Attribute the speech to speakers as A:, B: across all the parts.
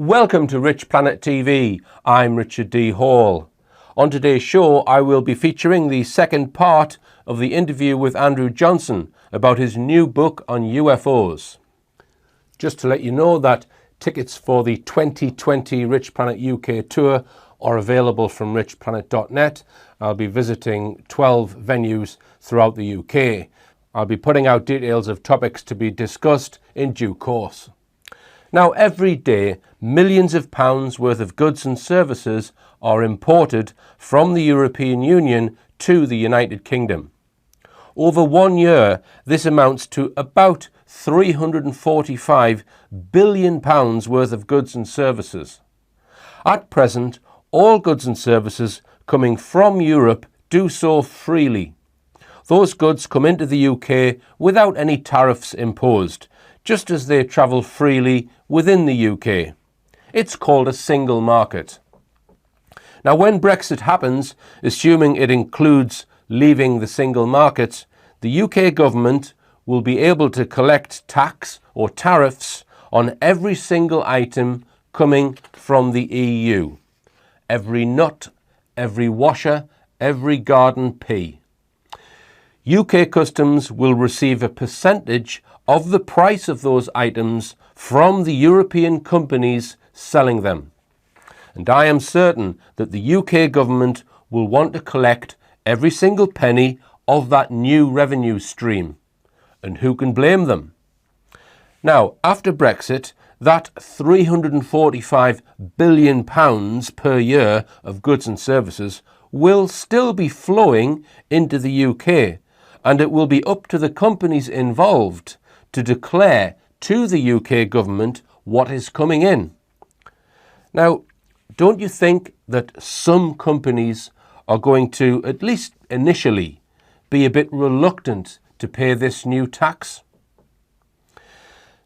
A: Welcome to Richplanet TV. I'm Richard D. Hall. On today's show, I will be featuring the second part of the interview with Andrew Johnson about his new book on UFOs. Just to let you know that tickets for the 2020 Richplanet UK tour are available from richplanet.net. I'll be visiting 12 venues throughout the UK. I'll be putting out details of topics to be discussed in due course. Now, every day, millions of pounds worth of goods and services are imported from the European Union to the United Kingdom. Over 1 year, this amounts to about £345 billion worth of goods and services. At present, all goods and services coming from Europe do so freely. Those goods come into the UK without any tariffs imposed, just as they travel freely within the UK. It's called a single market. Now, when Brexit happens, assuming it includes leaving the single market, the UK government will be able to collect tax or tariffs on every single item coming from the EU. Every nut, every washer, every garden pea. UK customs will receive a percentage of the price of those items from the European companies selling them. And I am certain that the UK government will want to collect every single penny of that new revenue stream. And who can blame them? Now, after Brexit, that £345 billion per year of goods and services will still be flowing into the UK, and it will be up to the companies involved to declare to the UK government what is coming in. Now, don't you think that some companies are going to, at least initially, be a bit reluctant to pay this new tax?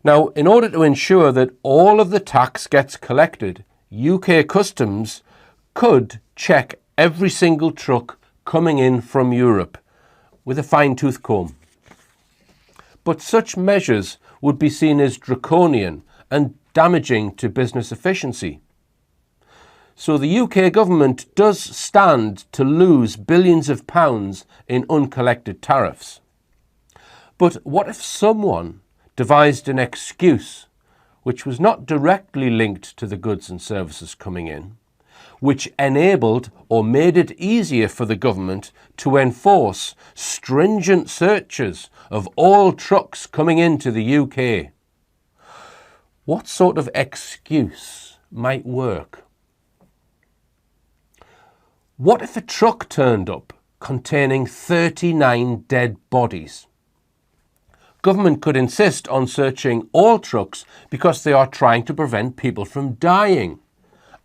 A: Now, in order to ensure that all of the tax gets collected, UK customs could check every single truck coming in from Europe with a fine-tooth comb. But such measures would be seen as draconian and damaging to business efficiency. So the UK government does stand to lose billions of pounds in uncollected tariffs. But what if someone devised an excuse which was not directly linked to the goods and services coming in, which enabled or made it easier for the government to enforce stringent searches of all trucks coming into the UK? What sort of excuse might work? What if a truck turned up containing 39 dead bodies? Government could insist on searching all trucks because they are trying to prevent people from dying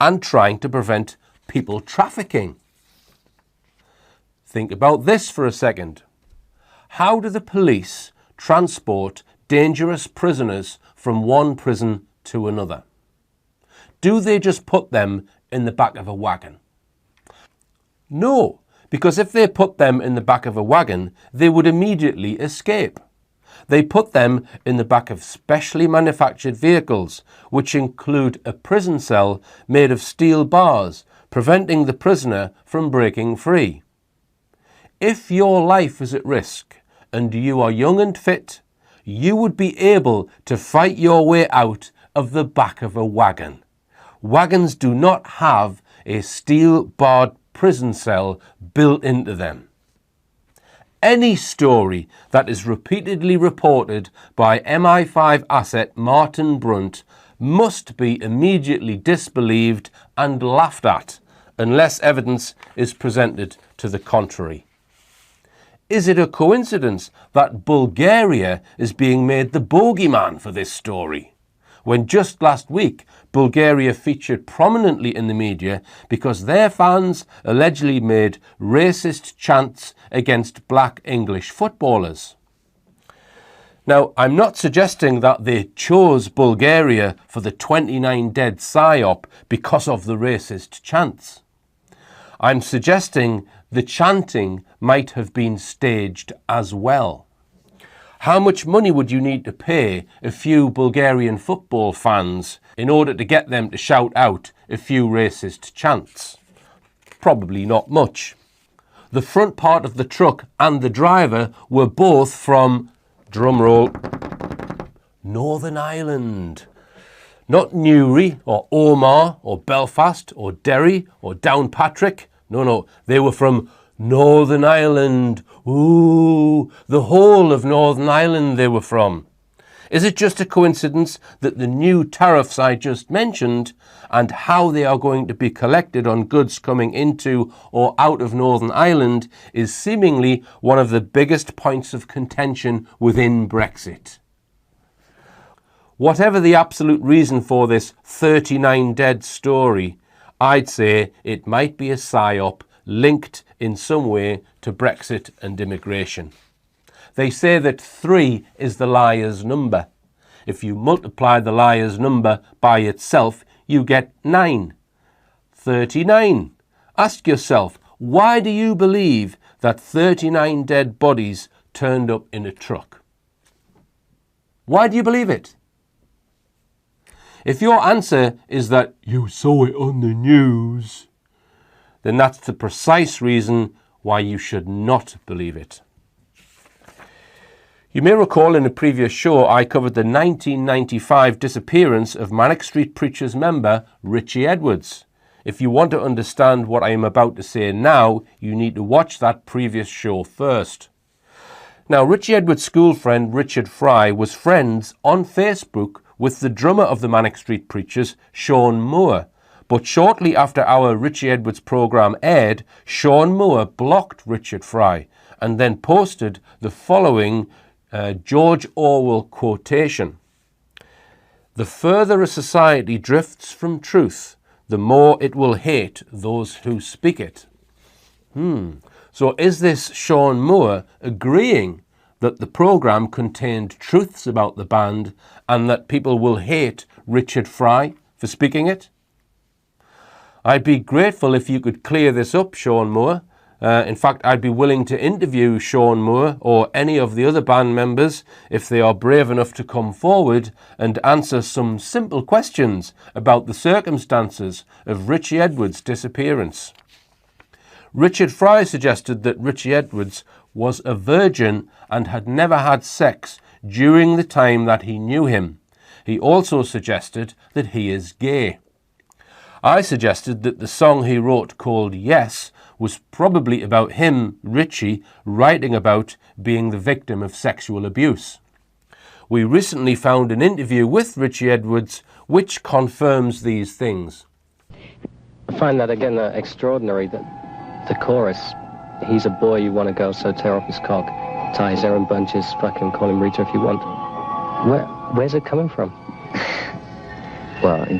A: and trying to prevent people trafficking. Think about this for a second. How do the police transport dangerous prisoners from one prison to another? Do they just put them in the back of a wagon? No, because if they put them in the back of a wagon, they would immediately escape. They put them in the back of specially manufactured vehicles, which include a prison cell made of steel bars, preventing the prisoner from breaking free. If your life is at risk and you are young and fit, you would be able to fight your way out of the back of a wagon. Wagons do not have a steel-barred prison cell built into them. Any story that is repeatedly reported by MI5 asset Martin Brunt must be immediately disbelieved and laughed at unless evidence is presented to the contrary. Is it a coincidence that Bulgaria is being made the bogeyman for this story, when just last week Bulgaria featured prominently in the media because their fans allegedly made racist chants against black English footballers? Now, I'm not suggesting that they chose Bulgaria for the 29 dead psyop because of the racist chants. I'm suggesting the chanting might have been staged as well. How much money would you need to pay a few Bulgarian football fans in order to get them to shout out a few racist chants? Probably not much. The front part of the truck and the driver were both from, drumroll, Northern Ireland. Not Newry or Omagh or Belfast or Derry or Downpatrick. No, they were from Northern Ireland. Ooh, the whole of Northern Ireland they were from. Is it just a coincidence that the new tariffs I just mentioned and how they are going to be collected on goods coming into or out of Northern Ireland is seemingly one of the biggest points of contention within Brexit? Whatever the absolute reason for this 39 dead story, I'd say it might be a psyop linked in some way to Brexit and immigration. They say that 3 is the liar's number. If you multiply the liar's number by itself, you get 9. 39. Ask yourself, why do you believe that 39 dead bodies turned up in a truck? Why do you believe it? If your answer is that you saw it on the news, then that's the precise reason why you should not believe it. You may recall in a previous show I covered the 1995 disappearance of Manic Street Preachers member Richie Edwards. If you want to understand what I am about to say now, you need to watch that previous show first. Now, Richie Edwards' school friend Richard Fry was friends on Facebook with the drummer of the Manic Street Preachers, Sean Moore. But shortly after our Richie Edwards programme aired, Sean Moore blocked Richard Fry and then posted the following George Orwell quotation. "The further a society drifts from truth, the more it will hate those who speak it." So is this Sean Moore agreeing that the programme contained truths about the band and that people will hate Richard Fry for speaking it? I'd be grateful if you could clear this up, Sean Moore. In fact, I'd be willing to interview Sean Moore or any of the other band members if they are brave enough to come forward and answer some simple questions about the circumstances of Richie Edwards' disappearance. Richard Fry suggested that Richie Edwards was a virgin and had never had sex during the time that he knew him. He also suggested that he is gay. I suggested that the song he wrote called Yes was probably about him, Richie, writing about being the victim of sexual abuse. We recently found an interview with Richie Edwards which confirms these things.
B: I find that again extraordinary, that the chorus, "He's a boy, you want to go, so tear off his cock, tie his hair in bunches, fucking call him Rita if you want." Where's it coming from?
C: Well, in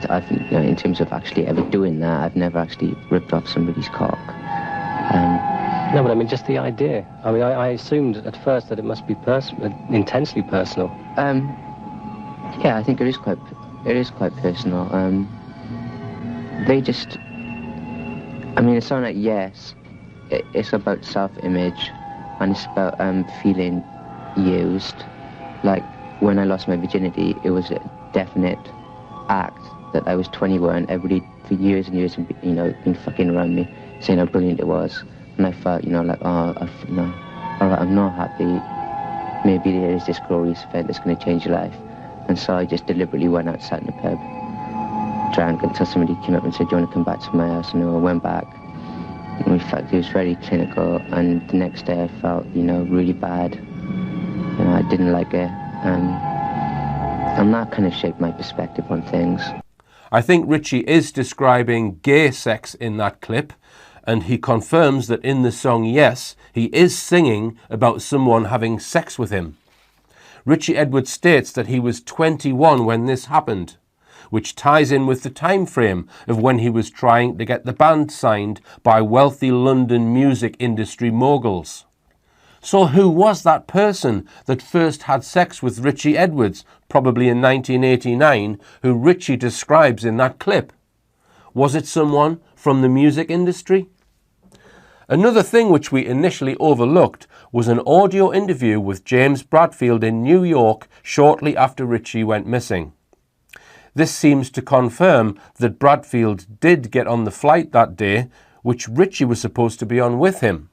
C: terms of actually ever doing that, I've never actually ripped off somebody's cock.
B: No, but I mean, just the idea. I mean, I assumed at first that it must be intensely personal.
C: Yeah, I think it is quite personal. They just, I mean, a song like Yes, it's about self-image, and it's about feeling used. Like, when I lost my virginity, it was a definite act that I was 21, everybody for years and years, you know, been fucking around me, saying how brilliant it was, and I felt, you know, like, all right, I'm not happy, maybe there is this glorious event that's going to change your life, and so I just deliberately went out, sat in the pub, drank until somebody came up and said, "Do you want to come back to my house?" And I went back, and in fact, it was very clinical, and the next day I felt, you know, really bad, you know, I didn't like it, and that kind of shaped my perspective on things.
A: I think Richie is describing gay sex in that clip, and he confirms that in the song Yes, he is singing about someone having sex with him. Richie Edwards states that he was 21 when this happened, which ties in with the time frame of when he was trying to get the band signed by wealthy London music industry moguls. So who was that person that first had sex with Richie Edwards, probably in 1989, who Richie describes in that clip? Was it someone from the music industry? Another thing which we initially overlooked was an audio interview with James Bradfield in New York shortly after Richie went missing. This seems to confirm that Bradfield did get on the flight that day, which Richie was supposed to be on with him.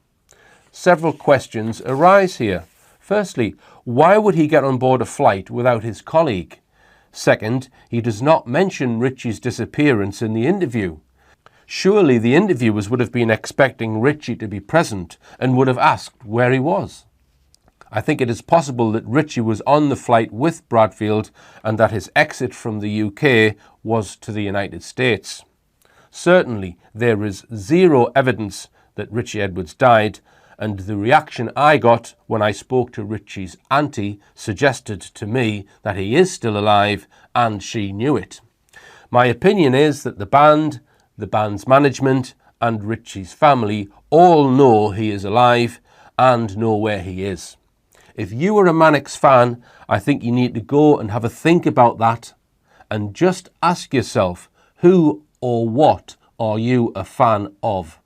A: Several questions arise here. Firstly, why would he get on board a flight without his colleague? Second, he does not mention Richie's disappearance in the interview. Surely the interviewers would have been expecting Richie to be present and would have asked where he was. I think it is possible that Richie was on the flight with Bradfield and that his exit from the UK was to the United States. Certainly, there is zero evidence that Richie Edwards died, and the reaction I got when I spoke to Richie's auntie suggested to me that he is still alive and she knew it. My opinion is that the band's management and Richie's family all know he is alive and know where he is. If you are a Mannix fan, I think you need to go and have a think about that and just ask yourself, who or what are you a fan of?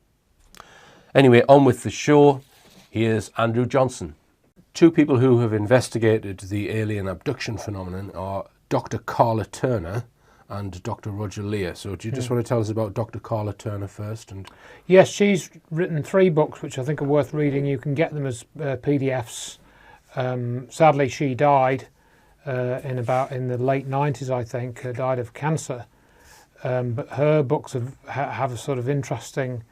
A: Anyway, on with the show. Here's Andrew Johnson. Two people who have investigated the alien abduction phenomenon are Dr. Carla Turner and Dr. Roger Leir. So do you just want to tell us about Dr. Carla Turner first?
D: Yes, she's written 3 books which I think are worth reading. You can get them as PDFs. Sadly, she died in the late 90s, I think, died of cancer. But her books have a sort of interesting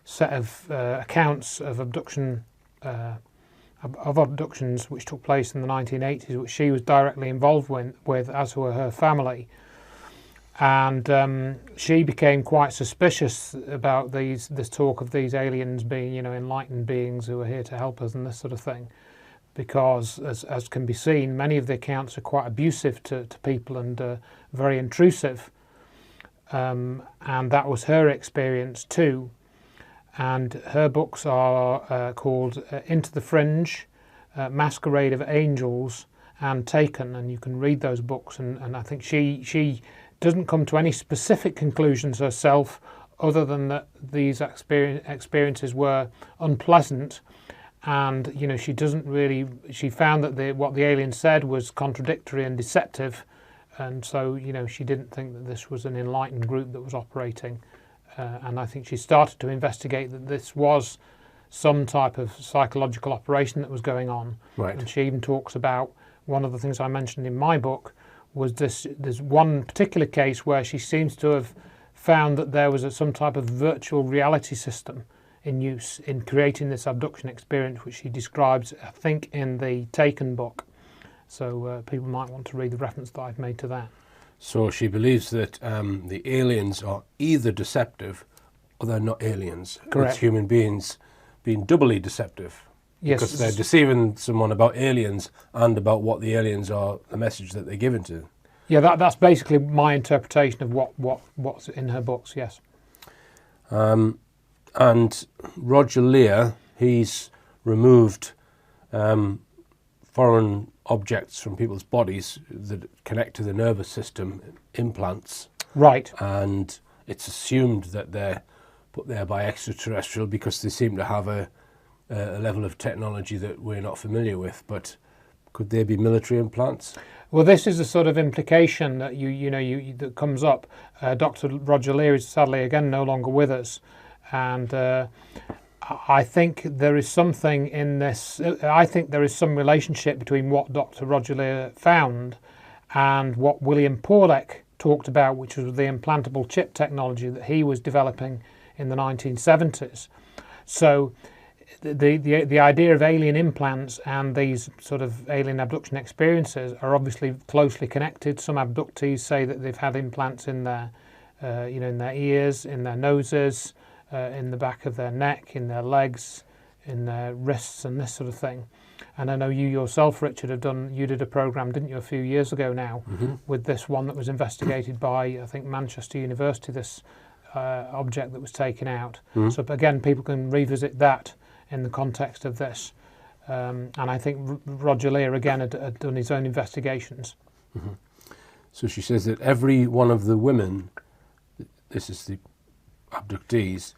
D: set of accounts of abductions which took place in the 1980s, which she was directly involved with, as were her family. And she became quite suspicious about this talk of these aliens being, enlightened beings who are here to help us and this sort of thing. Because, as can be seen, many of the accounts are quite abusive to people and very intrusive. And that was her experience too. And her books are called Into the Fringe, Masquerade of Angels, and Taken. And you can read those books. And I think she doesn't come to any specific conclusions herself, other than that these experiences were unpleasant. And she found that what the alien said was contradictory and deceptive, and so she didn't think that this was an enlightened group that was operating. And I think she started to investigate that this was some type of psychological operation that was going on.
A: Right.
D: And she even talks about, one of the things I mentioned in my book was there's one particular case where she seems to have found that there was some type of virtual reality system in use in creating this abduction experience, which she describes, I think, in the Taken book. So people might want to read the reference that I've made to that.
A: So she believes that the aliens are either deceptive or they're not aliens.
D: Correct.
A: It's human beings being doubly deceptive.
D: Yes.
A: Because they're deceiving someone about aliens and about what the aliens are, the message that they're given to.
D: Yeah, that's basically my interpretation of what's in her books, yes.
A: And Roger Leir, he's removed foreign objects from people's bodies that connect to the nervous system, implants.
D: Right.
A: And it's assumed that they're put there by extraterrestrial because they seem to have a level of technology that we're not familiar with. But could they be military implants?
D: Well, this is a sort of implication that that comes up. Dr. Roger Leir is sadly again no longer with us. And I think there is something in this. I think there is some relationship between what Dr. Roger Leir found and what William Pauleck talked about, which was the implantable chip technology that he was developing in the 1970s. So the idea of alien implants and these sort of alien abduction experiences are obviously closely connected. Some abductees say that they've had implants in their, in their ears, in their noses, in the back of their neck, in their legs, in their wrists, and this sort of thing. And I know you yourself, Richard, you did a program, didn't you, a few years ago now, with this one that was investigated by, I think, Manchester University, this object that was taken out. So again, people can revisit that in the context of this. And I think Roger Leir, again, had done his own investigations.
A: So she says that every one of the women, this is the abductees,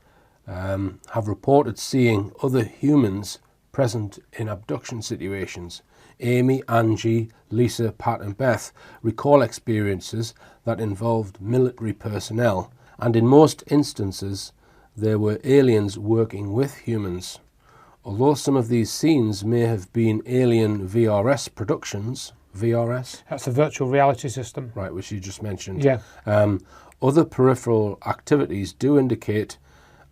A: have reported seeing other humans present in abduction situations. Amy, Angie, Lisa, Pat and Beth recall experiences that involved military personnel, and in most instances there were aliens working with humans. Although some of these scenes may have been alien VRS productions, VRS?
D: That's a virtual reality system.
A: Right, which you just mentioned.
D: Yeah.
A: Other peripheral activities do indicate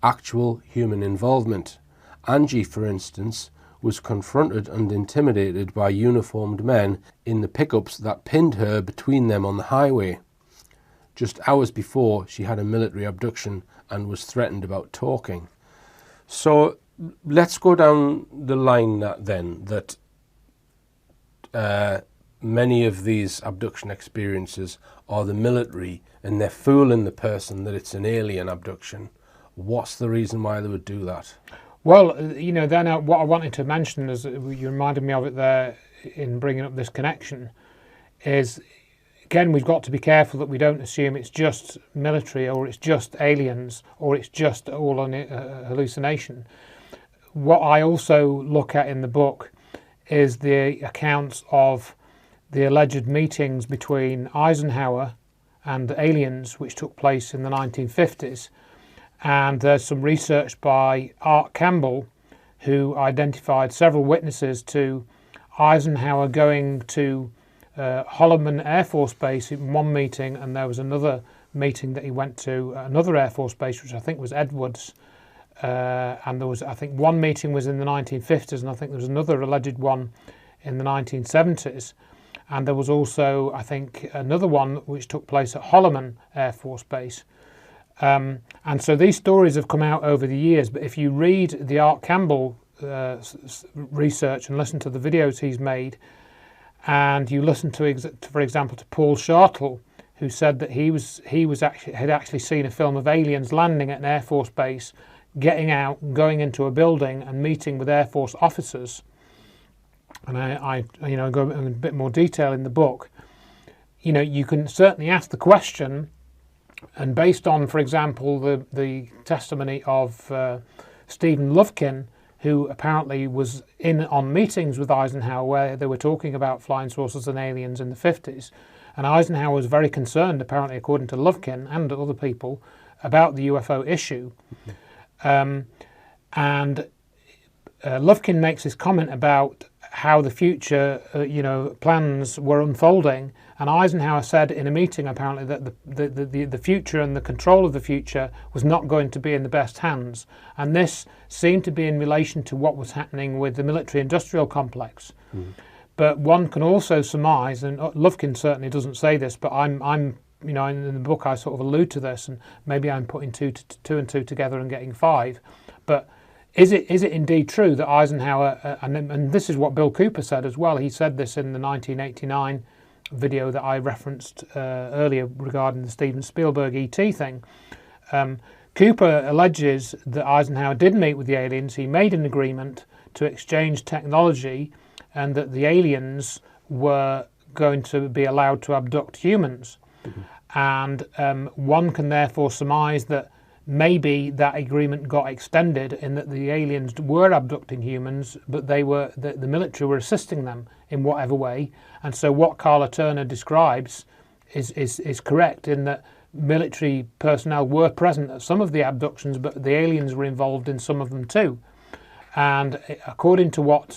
A: actual human involvement. Angie, for instance, was confronted and intimidated by uniformed men in the pickups that pinned her between them on the highway. Just hours before, she had a military abduction and was threatened about talking. So let's go down the line that many of these abduction experiences are the military and they're fooling the person that it's an alien abduction. What's the reason why they would do that?
D: Well, then what I wanted to mention, as you reminded me of it there in bringing up this connection, is again, we've got to be careful that we don't assume it's just military or it's just aliens or it's just all on hallucination. What I also look at in the book is the accounts of the alleged meetings between Eisenhower and aliens which took place in the 1950s. And there's some research by Art Campbell, who identified several witnesses to Eisenhower going to Holloman Air Force Base in one meeting, and there was another meeting that he went to another Air Force base, which I think was Edwards. And there was, I think, one meeting was in the 1950s, and I think there was another alleged one in the 1970s. And there was also, I think, another one which took place at Holloman Air Force Base. And so these stories have come out over the years, but if you read the Art Campbell research and listen to the videos he's made, and you listen to, for example, to Paul Shartle, who said that he had actually seen a film of aliens landing at an Air Force base, getting out, going into a building and meeting with Air Force officers. And I go in a bit more detail in the book. You can certainly ask the question. And based on, for example, the testimony of Stephen Lufkin, who apparently was in on meetings with Eisenhower where they were talking about flying saucers and aliens in the 50s, and Eisenhower was very concerned, apparently according to Lufkin and other people, about the UFO issue. And Lufkin makes this comment about how the future, plans were unfolding, and Eisenhower said in a meeting apparently that the future and the control of the future was not going to be in the best hands, and this seemed to be in relation to what was happening with the military-industrial complex. But one can also surmise, and Lufkin certainly doesn't say this, but I'm in the book I sort of allude to this, and maybe I'm putting two and two together and getting five, but is it indeed true that Eisenhower, and this is what Bill Cooper said as well, he said this in the 1989 video that I referenced earlier regarding the Steven Spielberg E.T. thing. Cooper alleges that Eisenhower did meet with the aliens, he made an agreement to exchange technology, and that the aliens were going to be allowed to abduct humans. And one can therefore surmise that maybe that agreement got extended in that the aliens were abducting humans, but the military were assisting them in whatever way. And so what Carla Turner describes is correct in that military personnel were present at some of the abductions, but the aliens were involved in some of them too. And according to what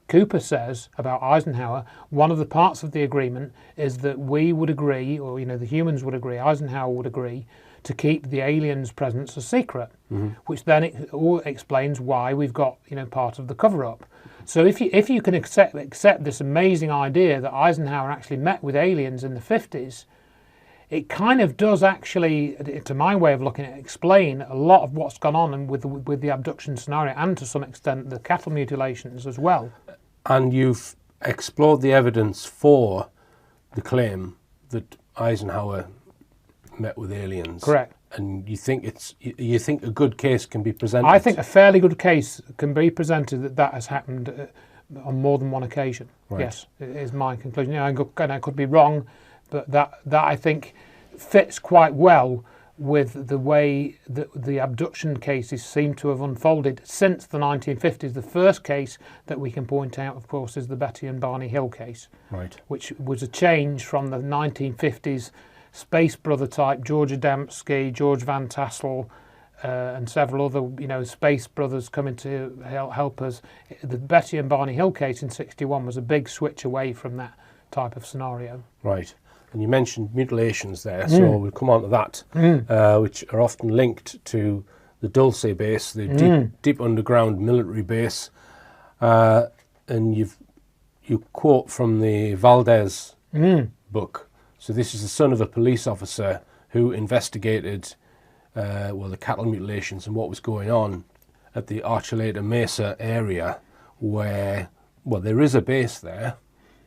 D: Cooper says about Eisenhower, one of the parts of the agreement is that we would agree, or the humans would agree, Eisenhower would agree, to keep the aliens' presence a secret, which then all explains why we've got part of the cover-up. So if you can accept this amazing idea that Eisenhower actually met with aliens in the 50s, it kind of does actually, to my way of looking at it, explain a lot of what's gone on with the abduction scenario, and to some extent the cattle mutilations as well. And
A: you've explored the evidence for the claim that Eisenhower met with aliens.
D: Correct.
A: And you think a good case can be presented?
D: I think a fairly good case can be presented that has happened on more than one occasion. Right. Yes, is my conclusion. I could be wrong, but that I think fits quite well with the way that the abduction cases seem to have unfolded since the 1950s. The first case that we can point out, of course, is the Betty and Barney Hill case,
A: Right.
D: which was a change from the 1950s space brother type, George Adamski, George Van Tassel, and several other, space brothers coming to help us. The Betty and Barney Hill case in '61 was a big switch away from that type of scenario.
A: Right. And you mentioned mutilations there, so we'll come on to that, which are often linked to the Dulce base, the deep underground military base. And you quote from the Valdez book. So this is the son of a police officer who investigated the cattle mutilations and what was going on at the Archuleta Mesa area, where, there is a base there.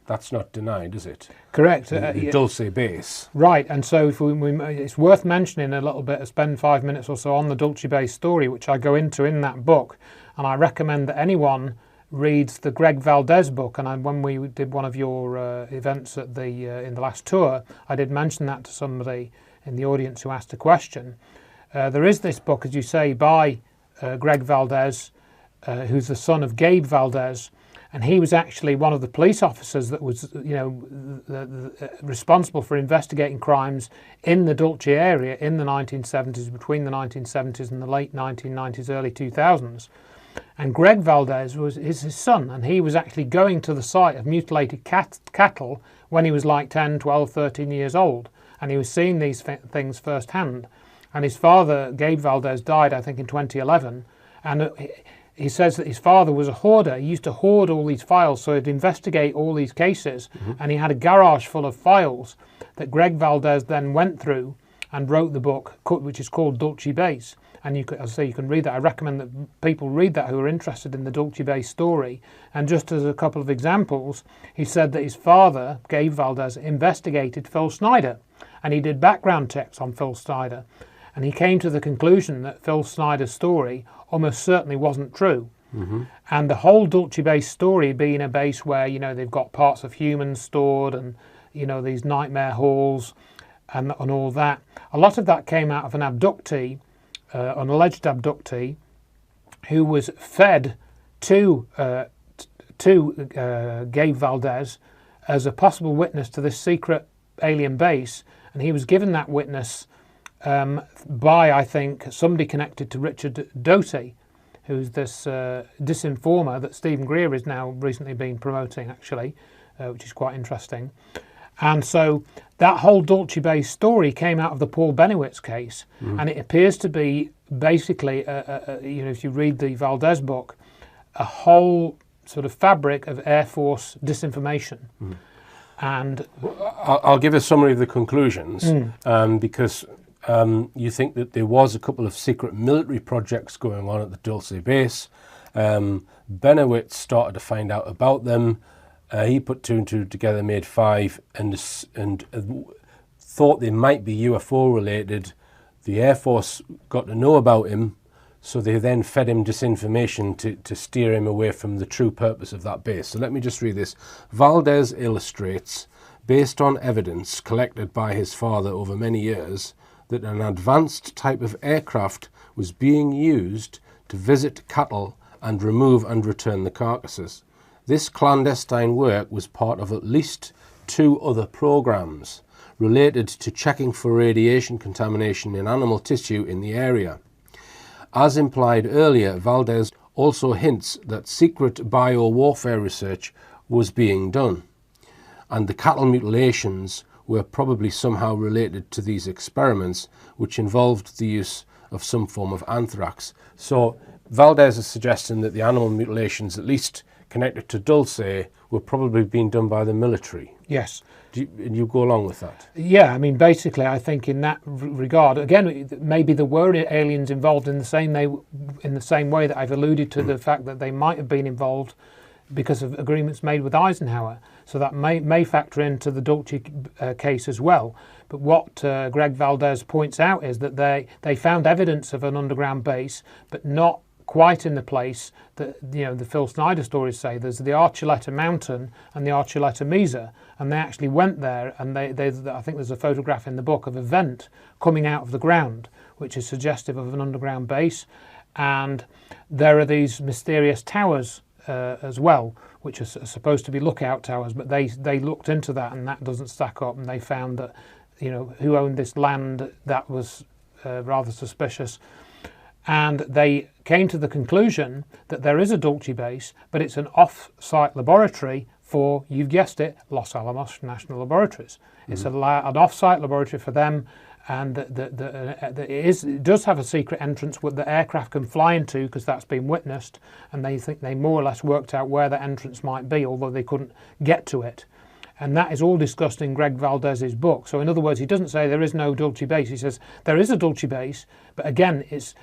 A: That's not denied, is it?
D: Correct.
A: The Dulce base.
D: Right, and so if it's worth mentioning a little bit, spend 5 minutes or so on the Dulce base story, which I go into in that book, and I recommend that anyone reads the Greg Valdez book. And when we did one of your events at in the last tour, I did mention that to somebody in the audience who asked a question. There is this book, as you say, by Greg Valdez, who's the son of Gabe Valdez. And he was actually one of the police officers that was, responsible for investigating crimes in the Dulce area in the 1970s, between the 1970s and the late 1990s, early 2000s. And Greg Valdez is his son, and he was actually going to the site of mutilated cattle when he was like 10, 12, 13 years old. And he was seeing these things firsthand. And his father, Gabe Valdez, died, I think, in 2011. And he says that his father was a hoarder. He used to hoard all these files, so he'd investigate all these cases, and he had a garage full of files that Greg Valdez then went through and wrote the book, which is called Dulce Base. And you can read that. I recommend that people read that who are interested in the Dulce Base story. And just as a couple of examples, he said that his father, Gabe Valdez, investigated Phil Snyder, and he did background checks on Phil Snyder. And he came to the conclusion that Phil Snyder's story almost certainly wasn't true. And the whole Dulce base story being a base where, they've got parts of humans stored and, these nightmare halls and all that. A lot of that came out of an abductee, an alleged abductee, who was fed to Gabe Valdez as a possible witness to this secret alien base. And he was given that witness by, I think, somebody connected to Richard Doty, who's this disinformer that Stephen Greer is now recently been promoting, actually, which is quite interesting. And so that whole Dulce base story came out of the Paul Benowitz case, and it appears to be basically, if you read the Valdez book, a whole sort of fabric of Air Force disinformation. And
A: I'll give a summary of the conclusions, because you think that there was a couple of secret military projects going on at the Dulce base. Benowitz started to find out about them. He put 2 and 2 together, made 5, and thought they might be UFO related. The Air Force got to know about him, so they then fed him disinformation to steer him away from the true purpose of that base. So let me just read this. Valdez illustrates, based on evidence collected by his father over many years, that an advanced type of aircraft was being used to visit cattle and remove and return the carcasses. This clandestine work was part of at least 2 other programs related to checking for radiation contamination in animal tissue in the area. As implied earlier, Valdez also hints that secret biowarfare research was being done, and the cattle mutilations were probably somehow related to these experiments, which involved the use of some form of anthrax. So Valdez is suggesting that the animal mutilations, at least connected to Dulce, were probably being done by the military.
D: yes.
A: And you go along with that?
D: Yeah, I mean, basically, I think in that regard, again, maybe there were aliens involved in the same way that I've alluded to the fact that they might have been involved because of agreements made with Eisenhower. So that may factor into the Dulce case as well. But what Greg Valdez points out is that they found evidence of an underground base, but not quite in the place that the Phil Snyder stories say. There's the Archuleta Mountain and the Archuleta Mesa, and they actually went there, and I think there's a photograph in the book of a vent coming out of the ground, which is suggestive of an underground base. And there are these mysterious towers as well, which are supposed to be lookout towers, but they looked into that, and that doesn't stack up, and they found that who owned this land, that was rather suspicious. And they came to the conclusion that there is a Dulce base, but it's an off-site laboratory for, you've guessed it, Los Alamos National Laboratories. It's an off-site laboratory for them, and it does have a secret entrance where the aircraft can fly into, because that's been witnessed, and they think they more or less worked out where the entrance might be, although they couldn't get to it. And that is all discussed in Greg Valdez's book. So in other words, he doesn't say there is no Dulce base. He says there is a Dulce base, but again, it's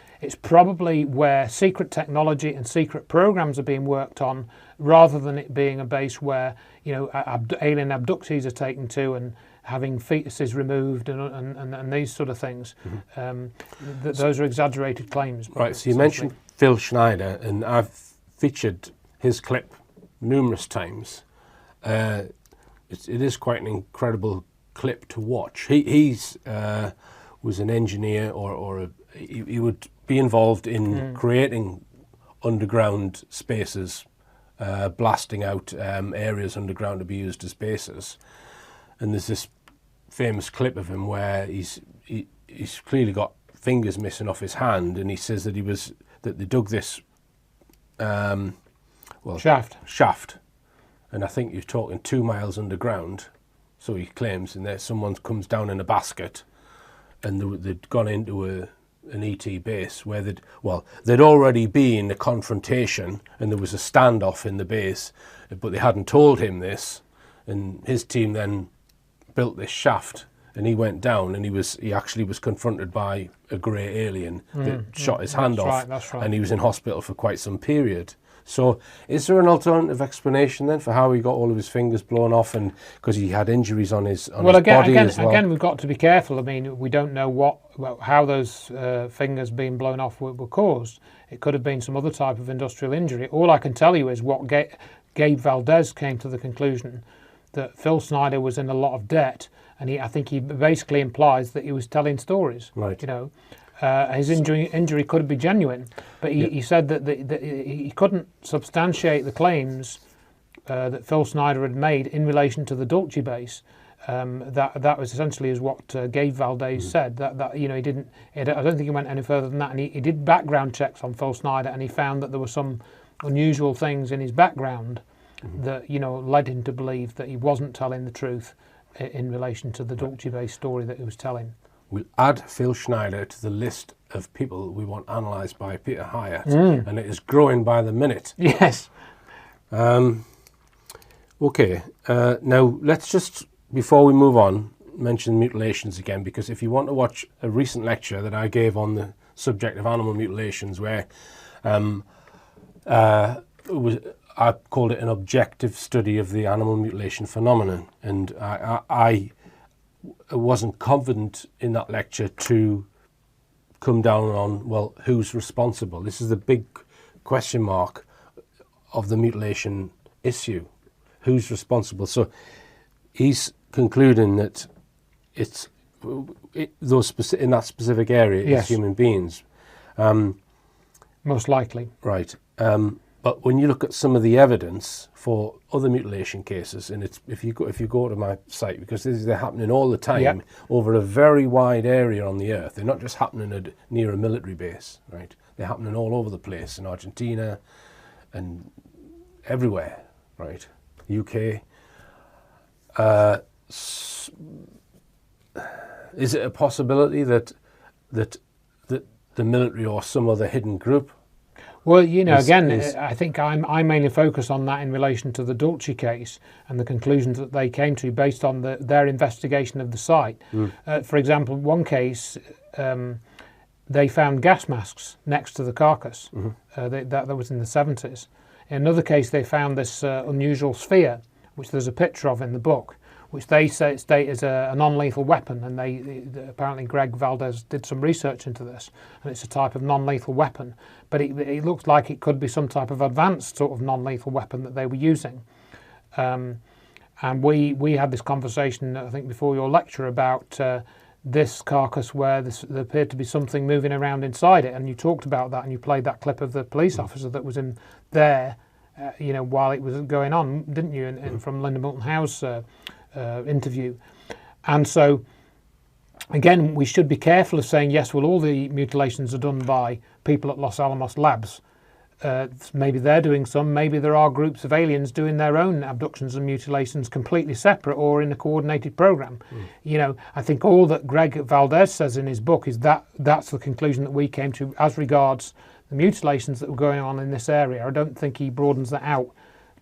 D: probably where secret technology and secret programs are being worked on, rather than it being a base where alien abductees are taken to and having fetuses removed and these sort of things. Those are exaggerated claims.
A: Right. So you mentioned Phil Schneider, and I've featured his clip numerous times. It is quite an incredible clip to watch. He was an engineer, he would be involved in creating underground spaces, blasting out areas underground to be used as bases. And there's this famous clip of him where he's clearly got fingers missing off his hand, and he says that they dug this shaft. And I think you're talking 2 miles underground, so he claims, and there someone comes down in a basket, and they'd gone into an E.T. base where there'd already been a confrontation, and there was a standoff in the base, but they hadn't told him this, and his team then built this shaft, and he went down, and he actually was confronted by a grey alien that shot his hand off,
D: that's right.
A: And he was in hospital for quite some period. So is there an alternative explanation then for how he got all of his fingers blown off, and because he had injuries on his body as well?
D: Again, we've got to be careful. I mean, we don't know how those fingers being blown off were caused. It could have been some other type of industrial injury. All I can tell you is what Gabe Valdez came to the conclusion that Phil Snyder was in a lot of debt, and I think he basically implies that he was telling stories.
A: Right.
D: His injury could be genuine, but he said that he couldn't substantiate the claims that Phil Snyder had made in relation to the Dulce base. That was essentially what Gabe Valdez said. That he didn't. I don't think he went any further than that. And he did background checks on Phil Snyder, and he found that there were some unusual things in his background that led him to believe that he wasn't telling the truth in relation to the Dulce base story that he was telling.
A: We'll add Phil Schneider to the list of people we want analysed by Peter Hyatt, and it is growing by the minute.
D: Yes.
A: Okay, now let's just, before we move on, mention mutilations again, because if you want to watch a recent lecture that I gave on the subject of animal mutilations, where I called it an objective study of the animal mutilation phenomenon, and I wasn't confident in that lecture to come down on, well, who's responsible? This is the big question mark of the mutilation issue. Who's responsible? So he's concluding that it's those in that specific area,
D: yes,
A: it's human beings.
D: Most likely.
A: Right. But when you look at some of the evidence for other mutilation cases, and it's if you go to my site, because they're happening all the time over a very wide area on the earth. They're not just happening near a military base, right? They're happening all over the place in Argentina and everywhere, right? UK. Is it a possibility that the military or some other hidden group?
D: Well, I think I mainly focus on that in relation to the Dulce case and the conclusions that they came to based on their investigation of the site. For example, one case, they found gas masks next to the carcass. That was in the 70s. In another case, they found this unusual sphere, which there's a picture of in the book, which they state as a non-lethal weapon, and apparently Greg Valdez did some research into this, and it's a type of non-lethal weapon, but it looks like it could be some type of advanced sort of non-lethal weapon that they were using. And we had this conversation, I think, before your lecture about this carcass where there appeared to be something moving around inside it, and you talked about that, and you played that clip of the police officer that was in there, while it was going on, didn't you? And from Linda Moulton Howe's interview. And so, again, we should be careful of saying, yes, well, all the mutilations are done by people at Los Alamos Labs. Maybe they're doing some, maybe there are groups of aliens doing their own abductions and mutilations completely separate or in a coordinated program. I think all that Greg Valdez says in his book is that's the conclusion that we came to as regards the mutilations that were going on in this area. I don't think he broadens that out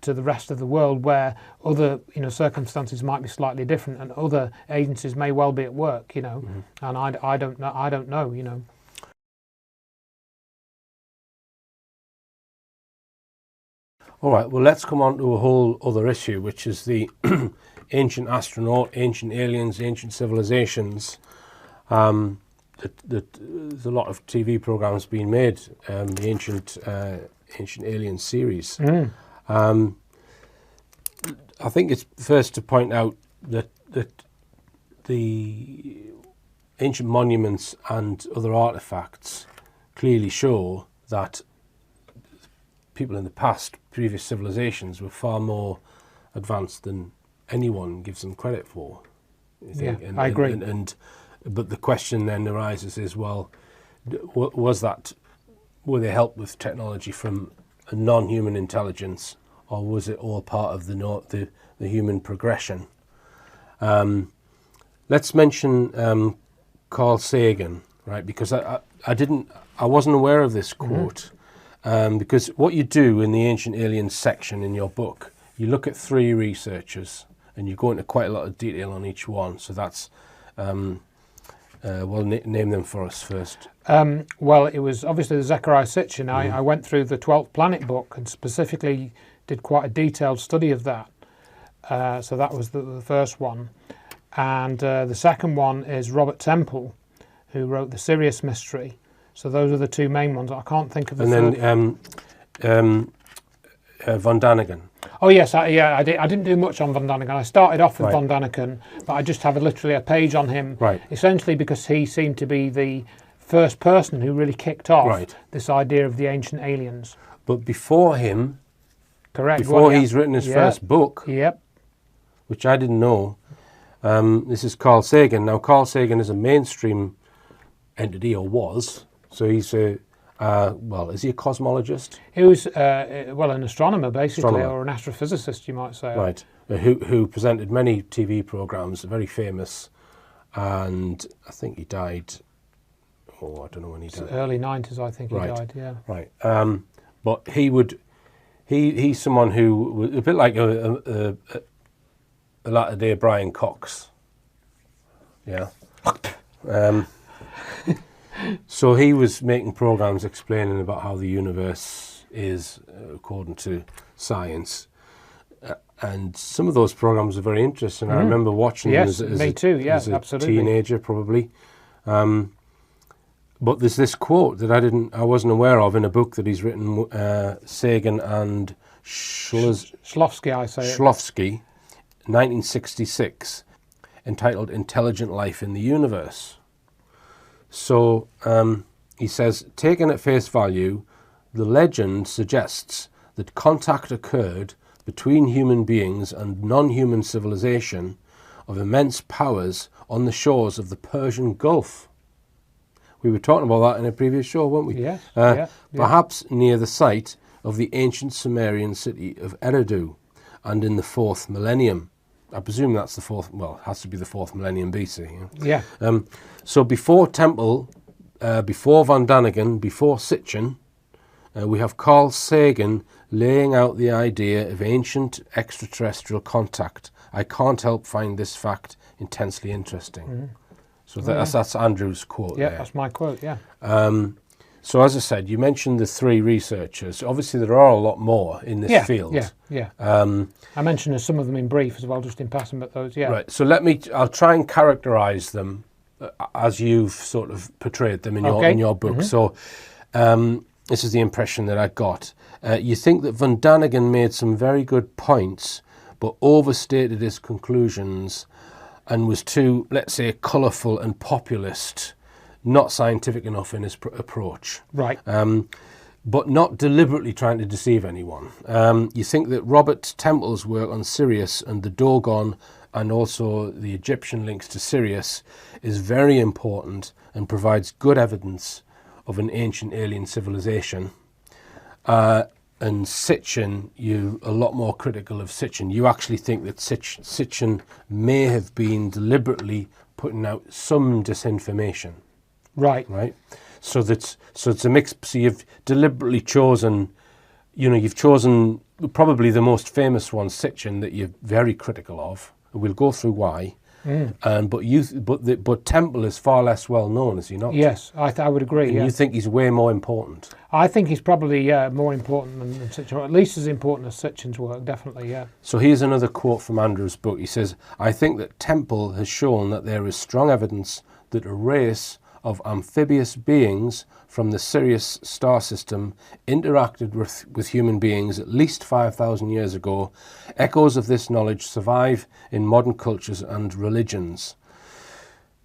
D: to the rest of the world where other circumstances might be slightly different and other agencies may well be at work, and I don't know.
A: All right, well, let's come on to a whole other issue, which is the ancient astronaut, ancient aliens, ancient civilizations. There's a lot of TV programs being made, the ancient alien series. I think it's first to point out that the ancient monuments and other artifacts clearly show that people in the past, previous civilizations, were far more advanced than anyone gives them credit for.
D: I agree.
A: But the question then arises is, well, were they helped with technology from a non-human intelligence, or was it all part of the human progression? Let's mention Carl Sagan, right? Because I wasn't aware of this quote. Because what you do in the Ancient Aliens section in your book, you look at 3 researchers and you go into quite a lot of detail on each one. So that's, name them for us first.
D: Well, it was obviously the Zecharia Sitchin. I went through the 12th Planet book and specifically did quite a detailed study of that. So that was the first one. And the second one is Robert Temple, who wrote the Sirius Mystery. So those are the 2 main ones. I can't think of the third.
A: And then Von Daniken.
D: Oh yes, I didn't do much on Von Daniken. I started off with Von Daniken, but I just have literally a page on him, essentially because he seemed to be the first person who really kicked off this idea of the ancient aliens.
A: But before him,
D: correct,
A: before he's written his first book,
D: yep,
A: which I didn't know, this is Carl Sagan. Now, Carl Sagan is a mainstream entity, or was. So he's is he a cosmologist?
D: He was, an astronomer, basically, or an astrophysicist, you might say.
A: Right, who presented many TV programs, very famous, and I think he died, I don't know when he died.
D: Early 90s, I think he died, yeah.
A: Right, but he's someone who was a bit like a latter-day Brian Cox, yeah. So he was making programs explaining about how the universe is according to science, and some of those programs are very interesting. I remember watching them as a teenager, probably. But there's this quote that I wasn't aware of in a book that he's written, Sagan and
D: Shklovsky, I say.
A: Shklovsky, 1966, entitled "Intelligent Life in the Universe." So he says, taken at face value, the legend suggests that contact occurred between human beings and non-human civilization of immense powers on the shores of the Persian Gulf. We were talking about that in a previous show, weren't we?
D: Yes.
A: Perhaps near the site of the ancient Sumerian city of Eridu, and in the 4th millennium. I presume that's the 4th, it has to be the 4th millennium BC.
D: Yeah.
A: So before Temple, before Von Daniken, before Sitchin, we have Carl Sagan laying out the idea of ancient extraterrestrial contact. I can't help find this fact intensely interesting. So that's Andrew's quote there.
D: Yeah, that's my quote, yeah.
A: So as I said, you mentioned the 3 researchers. Obviously, there are a lot more in this field.
D: Yeah. I mentioned some of them in brief as well, just in passing, but those, yeah.
A: Right. So I'll try and characterise them as you've sort of portrayed them in your book.
D: Mm-hmm.
A: So this is the impression that I got. You think that Van Daniken made some very good points, but overstated his conclusions and was too, let's say, colourful and populist, not scientific enough in his approach.
D: Right.
A: But not deliberately trying to deceive anyone. You think that Robert Temple's work on Sirius and the Dogon and also the Egyptian links to Sirius is very important and provides good evidence of an ancient alien civilization. And Sitchin, you're a lot more critical of Sitchin. You actually think that Sitchin may have been deliberately putting out some disinformation.
D: Right.
A: So it's a mix. So you've deliberately chosen, you've chosen probably the most famous one, Sitchin, that you're very critical of. We'll go through why. But Temple is far less well known, is he not?
D: Yes, I would agree.
A: And you think he's way more important?
D: I think he's probably more important than Sitchin, or at least as important as Sitchin's work, definitely, yeah.
A: So here's another quote from Andrew's book. He says, "I think that Temple has shown that there is strong evidence that a race of amphibious beings from the Sirius star system interacted with human beings at least 5,000 years ago. Echoes of this knowledge survive in modern cultures and religions."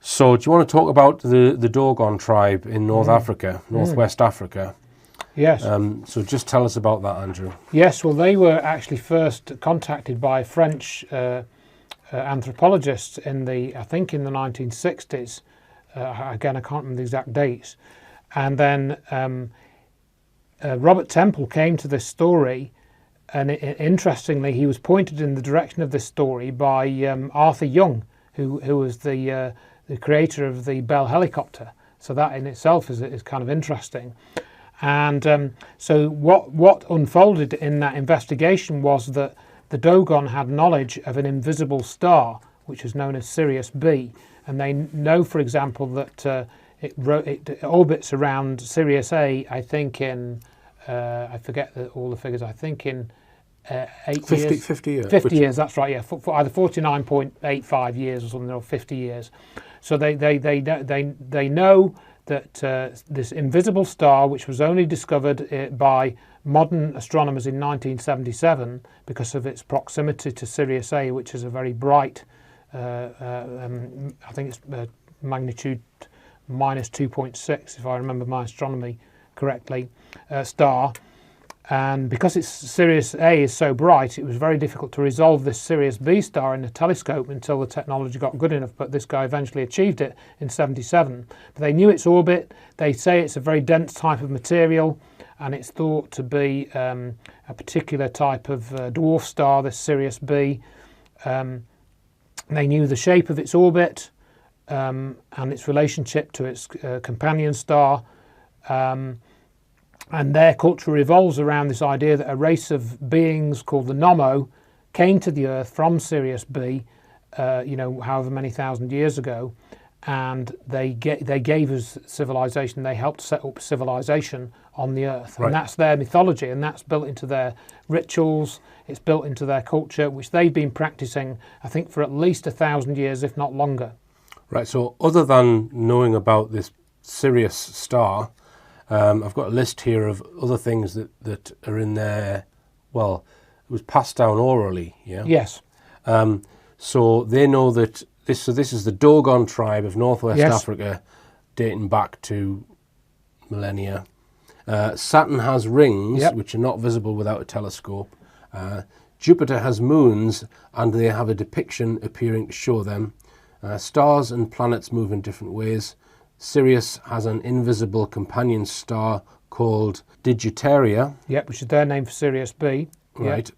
A: So do you want to talk about the Dogon tribe in Northwest Africa?
D: Yes.
A: So just tell us about that, Andrew.
D: Yes, well, they were actually first contacted by French anthropologists I think in the 1960s. Again, I can't remember the exact dates. And then Robert Temple came to this story, and interestingly, he was pointed in the direction of this story by Arthur Young, who was the creator of the Bell helicopter. So that in itself is kind of interesting. And so what unfolded in that investigation was that the Dogon had knowledge of an invisible star, which is known as Sirius B. And they know, for example, that it orbits around Sirius A, I think in, I forget all the figures, I think in 50 years.
A: 50 years.
D: 50 years, that's right, yeah. For either 49.85 years or something, or 50 years. So they know that this invisible star, which was only discovered by modern astronomers in 1977 because of its proximity to Sirius A, which is a very bright, I think it's magnitude minus 2.6, if I remember my astronomy correctly, star. And because Sirius A is so bright, it was very difficult to resolve this Sirius B star in the telescope until the technology got good enough. But this guy eventually achieved it in 77. But they knew its orbit. They say it's a very dense type of material, and it's thought to be a particular type of dwarf star, this Sirius B. They knew the shape of its orbit and its relationship to its companion star. And their culture revolves around this idea that a race of beings called the Nommo came to the Earth from Sirius B, however many thousand years ago, and they gave us civilization. They helped set up civilization on the Earth,
A: right.
D: And that's their mythology, and that's built into their rituals. It's built into their culture, which they've been practicing, I think, for at least 1,000 years, if not longer.
A: Right. So, other than knowing about this Sirius star, I've got a list here of other things that are in there. Well, it was passed down orally, yeah?
D: Yes.
A: So they know that this is the Dogon tribe of Northwest Africa, dating back to millennia. Saturn has rings, which are not visible without a telescope. Jupiter has moons, and they have a depiction appearing to show them. Stars and planets move in different ways. Sirius has an invisible companion star called Digitaria.
D: Yep, which is their name for Sirius B.
A: Right,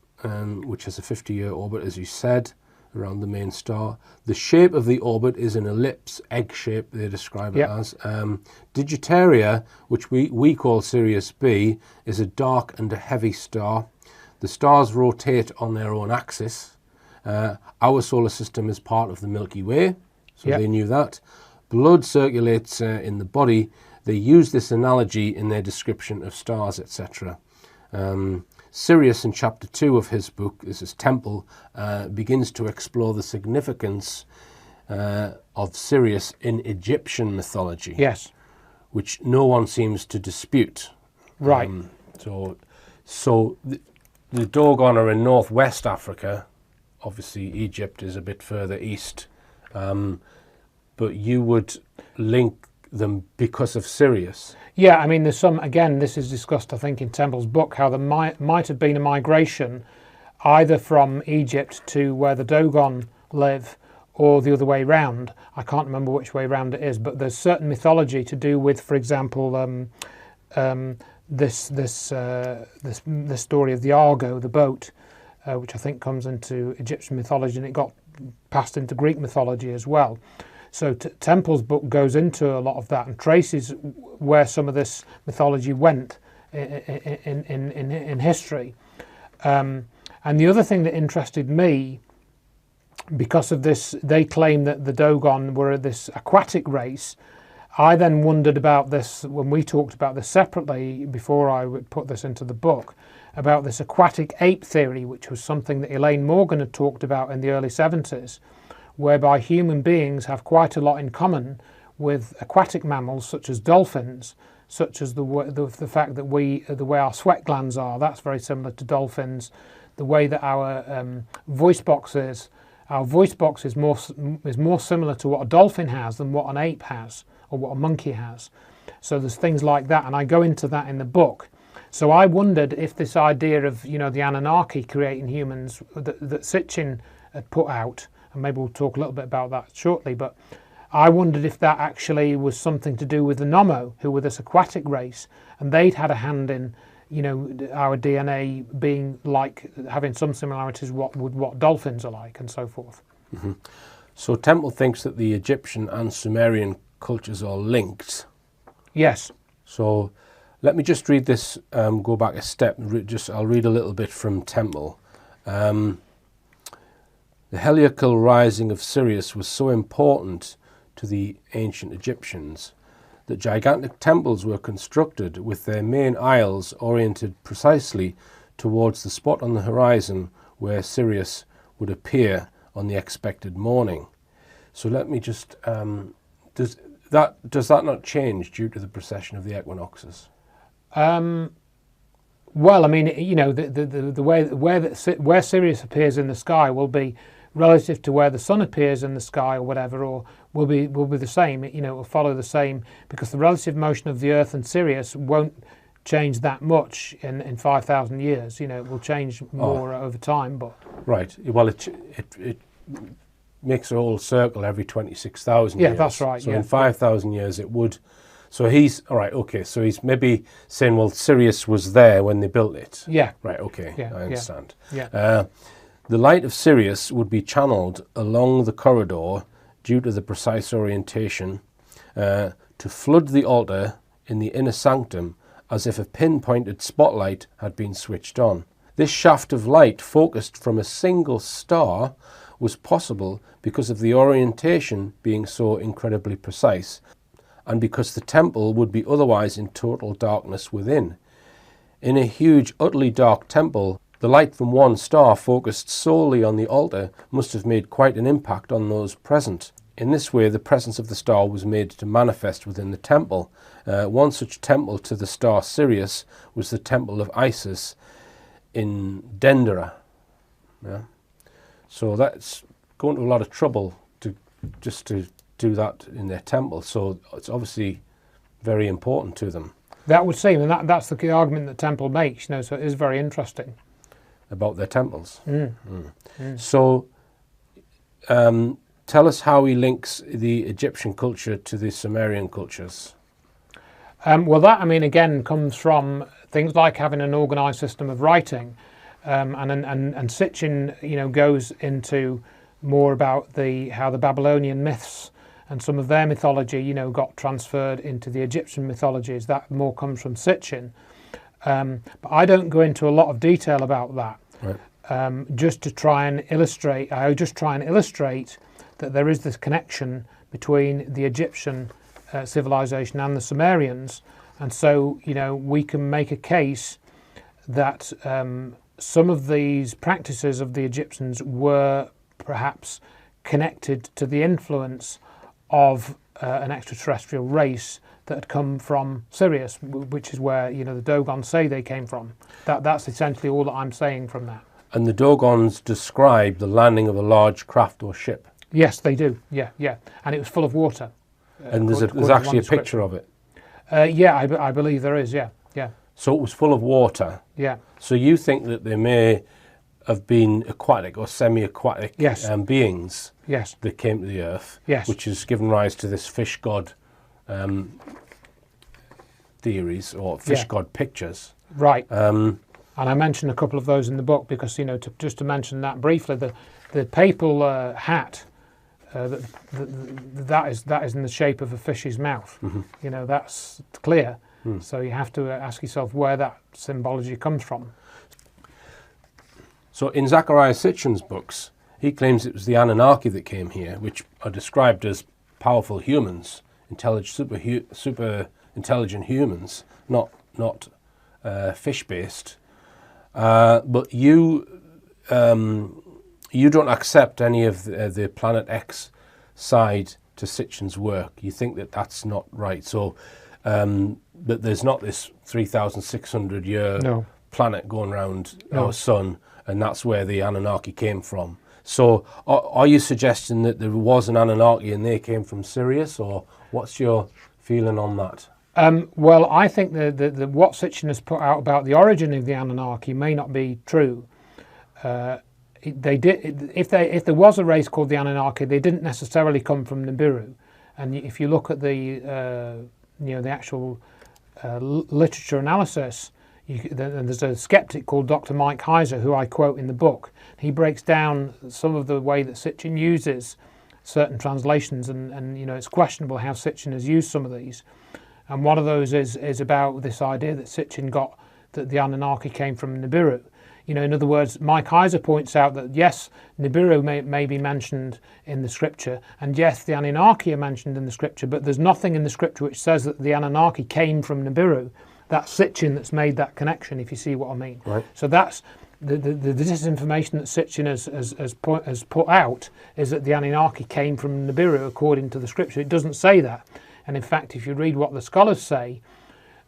A: which has a 50-year orbit, as you said, around the main star. The shape of the orbit is an ellipse, egg shape, they describe it as. Digitaria, which we call Sirius B, is a dark and a heavy star. The stars rotate on their own axis. Our solar system is part of the Milky Way, so they knew that. Blood circulates in the body. they use this analogy in their description of stars, etc. Sirius, in chapter 2 of his book, this is Temple, begins to explore the significance of Sirius in Egyptian mythology.
D: Yes.
A: Which no one seems to dispute.
D: Right.
A: So the Dogon are in northwest Africa. Obviously, Egypt is a bit further east. But you would link them because of Sirius.
D: Yeah, I mean, there's some, again, this is discussed, I think, in Temple's book, how there might have been a migration either from Egypt to where the Dogon live or the other way round. I can't remember which way round it is, but there's certain mythology to do with, for example, this story of the Argo, the boat, which I think comes into Egyptian mythology, and it got passed into Greek mythology as well. So Temple's book goes into a lot of that and traces where some of this mythology went in history. And the other thing that interested me, because of this, they claim that the Dogon were this aquatic race. I then wondered about this when we talked about this separately before I would put this into the book, about this aquatic ape theory, which was something that Elaine Morgan had talked about in the early 70s, whereby human beings have quite a lot in common with aquatic mammals such as dolphins, such as the fact that the way our sweat glands are, that's very similar to dolphins. The way that our voice box is more similar to what a dolphin has than what an ape has or what a monkey has. So there's things like that, and I go into that in the book. So I wondered if this idea of, the Anunnaki creating humans that Sitchin had put out, and maybe we'll talk a little bit about that shortly, but I wondered if that actually was something to do with the Nommo, who were this aquatic race, and they'd had a hand in, our DNA being like, having some similarities with what dolphins are like, and so forth.
A: Mm-hmm. So Temple thinks that the Egyptian and Sumerian cultures are linked.
D: Yes.
A: So let me just read this, go back a step. I'll read a little bit from Temple. The heliacal rising of Sirius was so important to the ancient Egyptians that gigantic temples were constructed with their main aisles oriented precisely towards the spot on the horizon where Sirius would appear on the expected morning. So let me just, does that not change due to the precession of the equinoxes?
D: Well, I mean, the way where Sirius appears in the sky will be relative to where the sun appears in the sky or whatever, or will be the same. It will follow the same, because the relative motion of the Earth and Sirius won't change that much in 5,000 years. It will change more over time, but
A: right. Well, it makes a whole circle every 26,000 years.
D: Yeah, that's right.
A: So in 5,000 years it would. So he's all right. Okay. So he's maybe saying, well, Sirius was there when they built it.
D: Yeah.
A: Right. Okay.
D: Yeah,
A: I understand.
D: Yeah.
A: The light of Sirius would be channeled along the corridor due to the precise orientation to flood the altar in the inner sanctum as if a pinpointed spotlight had been switched on. This shaft of light focused from a single star was possible because of the orientation being so incredibly precise, and because the temple would be otherwise in total darkness within. In a huge, utterly dark temple, the light from one star focused solely on the altar must have made quite an impact on those present. In this way, the presence of the star was made to manifest within the temple. One such temple to the star Sirius was the temple of Isis in Dendera. Yeah? So that's going to a lot of trouble to do that in their temple. So it's obviously very important to them.
D: That would seem, and that's the argument that Temple makes. So it is very interesting
A: about their temples. So tell us how he links the Egyptian culture to the Sumerian cultures.
D: Well, that, again, comes from things like having an organised system of writing, and Sitchin, goes into more about how the Babylonian myths and some of their mythology, got transferred into the Egyptian mythologies. That more comes from Sitchin. But I don't go into a lot of detail about that.
A: Right.
D: Just to try and illustrate, that there is this connection between the Egyptian civilization and the Sumerians, and so we can make a case that some of these practices of the Egyptians were perhaps connected to the influence of an extraterrestrial race that had come from Sirius, which is where the Dogons say they came from. That's essentially all that I'm saying from that.
A: And the Dogons describe the landing of a large craft or ship.
D: Yes, they do. Yeah, and it was full of water.
A: And there's actually a picture of it.
D: Yeah, I believe there is. Yeah.
A: So it was full of water.
D: Yeah.
A: So you think that there may have been aquatic or semi-aquatic beings that came to the Earth, which has given rise to this fish god theories or fish god pictures.
D: Right. And I mentioned a couple of those in the book because, just to mention that briefly, the papal hat, that is in the shape of a fish's mouth. Mm-hmm. That's clear. So you have to ask yourself where that symbology comes from. So in Zecharia Sitchin's books, he claims it was the Anunnaki that came here, which are described as powerful humans, super intelligent humans, not fish-based. But you don't accept any of the Planet X side to Sitchin's work. You think that that's not right. So that there's not this 3,600 year planet going around our sun, and that's where the Anunnaki came from. So are you suggesting that there was an Anunnaki and they came from Sirius, or what's your feeling on that? Well, I think the what Sitchin has put out about the origin of the Anunnaki may not be true. They did, if there was a race called the Anunnaki, they didn't necessarily come from Nibiru. And if you look at the actual literature analysis, there's a skeptic called Dr. Mike Heiser, who I quote in the book. He breaks down some of the way that Sitchin uses certain translations, and it's questionable how Sitchin has used some of these. And one of those is about this idea that Sitchin got that the Anunnaki came from Nibiru. In other words, Mike Heiser points out that yes, Nibiru may be mentioned in the scripture, and yes, the Anunnaki are mentioned in the scripture, but there's nothing in the scripture which says that the Anunnaki came from Nibiru. That's Sitchin that's made that connection, if you see what I mean. Right. So that's the disinformation that Sitchin has put out, is that the Anunnaki came from Nibiru according to the scripture. It doesn't say that. And in fact, if you read what the scholars say,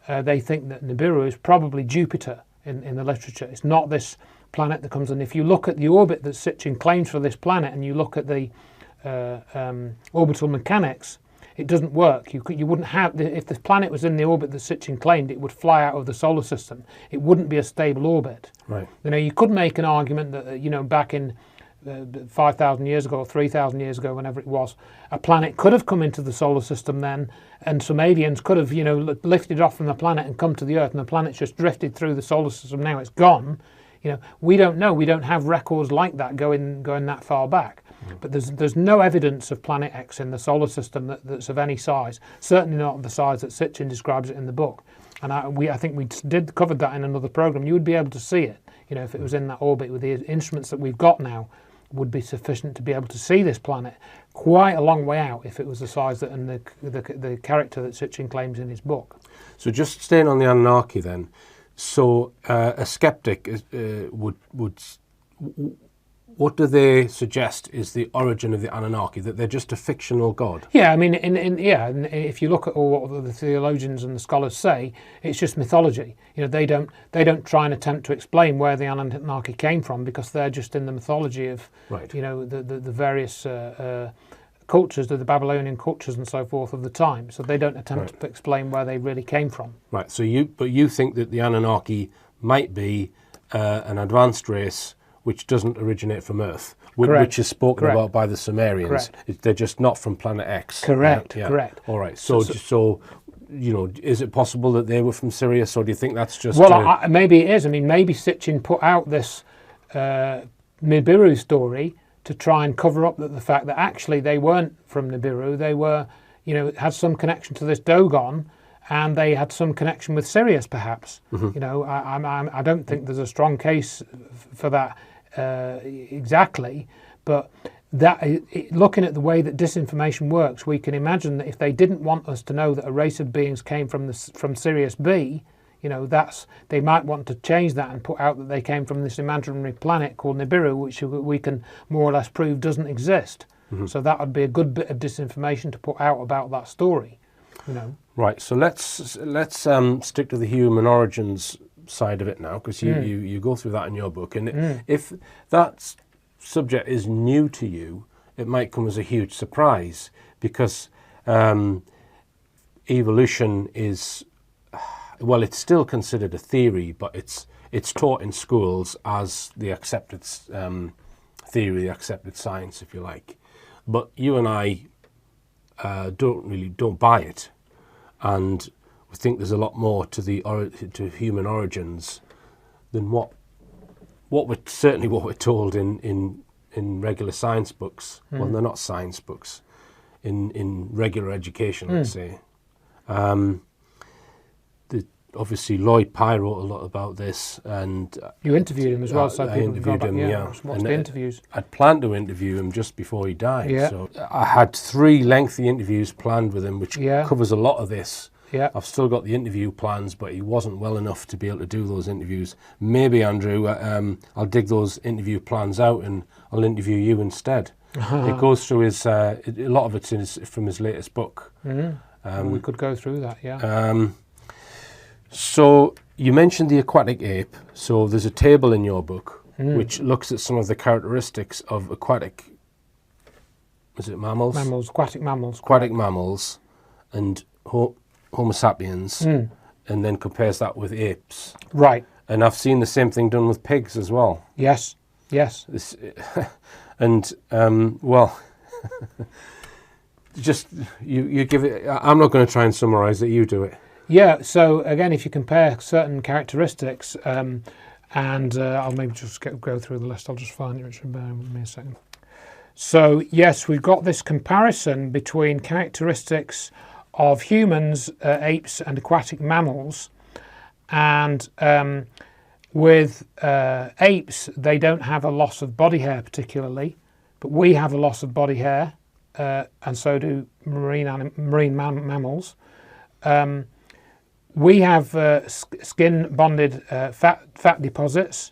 D: they think that Nibiru is probably Jupiter in the literature. It's not this planet that comes in. If you look at the orbit that Sitchin claims for this planet, and you look at the orbital mechanics, it doesn't work. You wouldn't have, if the planet was in the orbit that Sitchin claimed, it would fly out of the solar system. It wouldn't be a stable orbit. Right. You could make an argument that back in 5,000 years ago or 3,000 years ago, whenever it was, a planet could have come into the solar system then, and some aliens could have lifted off from the planet and come to the Earth, and the planet's just drifted through the solar system. Now it's gone. We don't know. We don't have records like that going that far back. But there's no evidence of Planet X in the solar system that's of any size. Certainly not the size that Sitchin describes it in the book. And I think we did cover that in another program. You would be able to see it. If it was in that orbit with the instruments that we've got now, would be sufficient to be able to see this planet quite a long way out if it was the size that and the character that Sitchin claims in his book.
A: So just staying on the Anunnaki then, so a skeptic would what do they suggest is the origin of the Anunnaki? That they're just a fictional god?
D: Yeah, I mean, if you look at all what the theologians and the scholars say, it's just mythology. They don't try and attempt to explain where the Anunnaki came from, because they're just in the mythology of the various cultures, the Babylonian cultures and so forth of the time. So they don't attempt to explain where they really came from. Right.
A: So you think that the Anunnaki might be an advanced race which doesn't originate from Earth, which is spoken about by the Sumerians. They're just not from Planet X.
D: Correct.
A: All right. So is it possible that they were from Sirius, or do you think that's just...
D: Well, maybe it is. I mean, maybe Sitchin put out this Nibiru story to try and cover up the fact that actually they weren't from Nibiru. They were, had some connection to this Dogon, and they had some connection with Sirius, perhaps. Mm-hmm. I don't think there's a strong case for that exactly, but looking at the way that disinformation works, we can imagine that if they didn't want us to know that a race of beings came from Sirius B, they might want to change that and put out that they came from this imaginary planet called Nibiru, which we can more or less prove doesn't exist. Mm-hmm. So that would be a good bit of disinformation to put out about that story.
A: Right. So let's stick to the human origins side of it now, because you go through that in your book, and if that subject is new to you, it might come as a huge surprise, because evolution is, well, it's still considered a theory, but it's taught in schools as the accepted theory, the accepted science, if you like. But you and I don't buy it, and we think there's a lot more to human origins than what we're told in regular science books. Well, they're not science books, in regular education, let's say. Obviously, Lloyd Pye wrote a lot about this, and
D: you interviewed him as well. So
A: I interviewed him.
D: What's the interviews?
A: I'd planned to interview him just before he died.
D: Yeah.
A: So I had 3 lengthy interviews planned with him, which covers a lot of this.
D: Yeah.
A: I've still got the interview plans, but he wasn't well enough to be able to do those interviews. Maybe, Andrew, I'll dig those interview plans out and I'll interview you instead. It goes through a lot of it's from his latest book.
D: We could go through that, yeah.
A: So you mentioned the aquatic ape. So there's a table in your book which looks at some of the characteristics of aquatic, is it mammals?
D: Aquatic mammals.
A: Aquatic mammals and Homo sapiens, and then compares that with apes.
D: Right.
A: And I've seen the same thing done with pigs as well.
D: Yes.
A: And well, just you give it. I'm not going to try and summarise it. You do it.
D: Yeah. So again, if you compare certain characteristics, and I'll maybe just go through the list. I'll just find it. Richard, bear with me a second. So yes, we've got this comparison between characteristics of humans, apes, and aquatic mammals, and with apes, they don't have a loss of body hair particularly, but we have a loss of body hair, and so do marine mammals. We have skin-bonded fat deposits,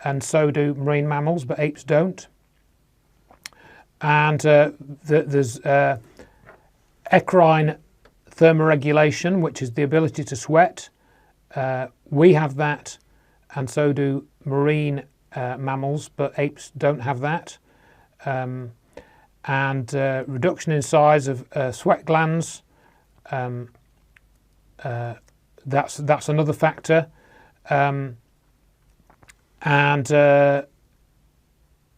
D: and so do marine mammals, but apes don't. And there's equine thermoregulation, which is the ability to sweat. We have that, and so do marine mammals, but apes don't have that. And reduction in size of sweat glands, that's another factor. And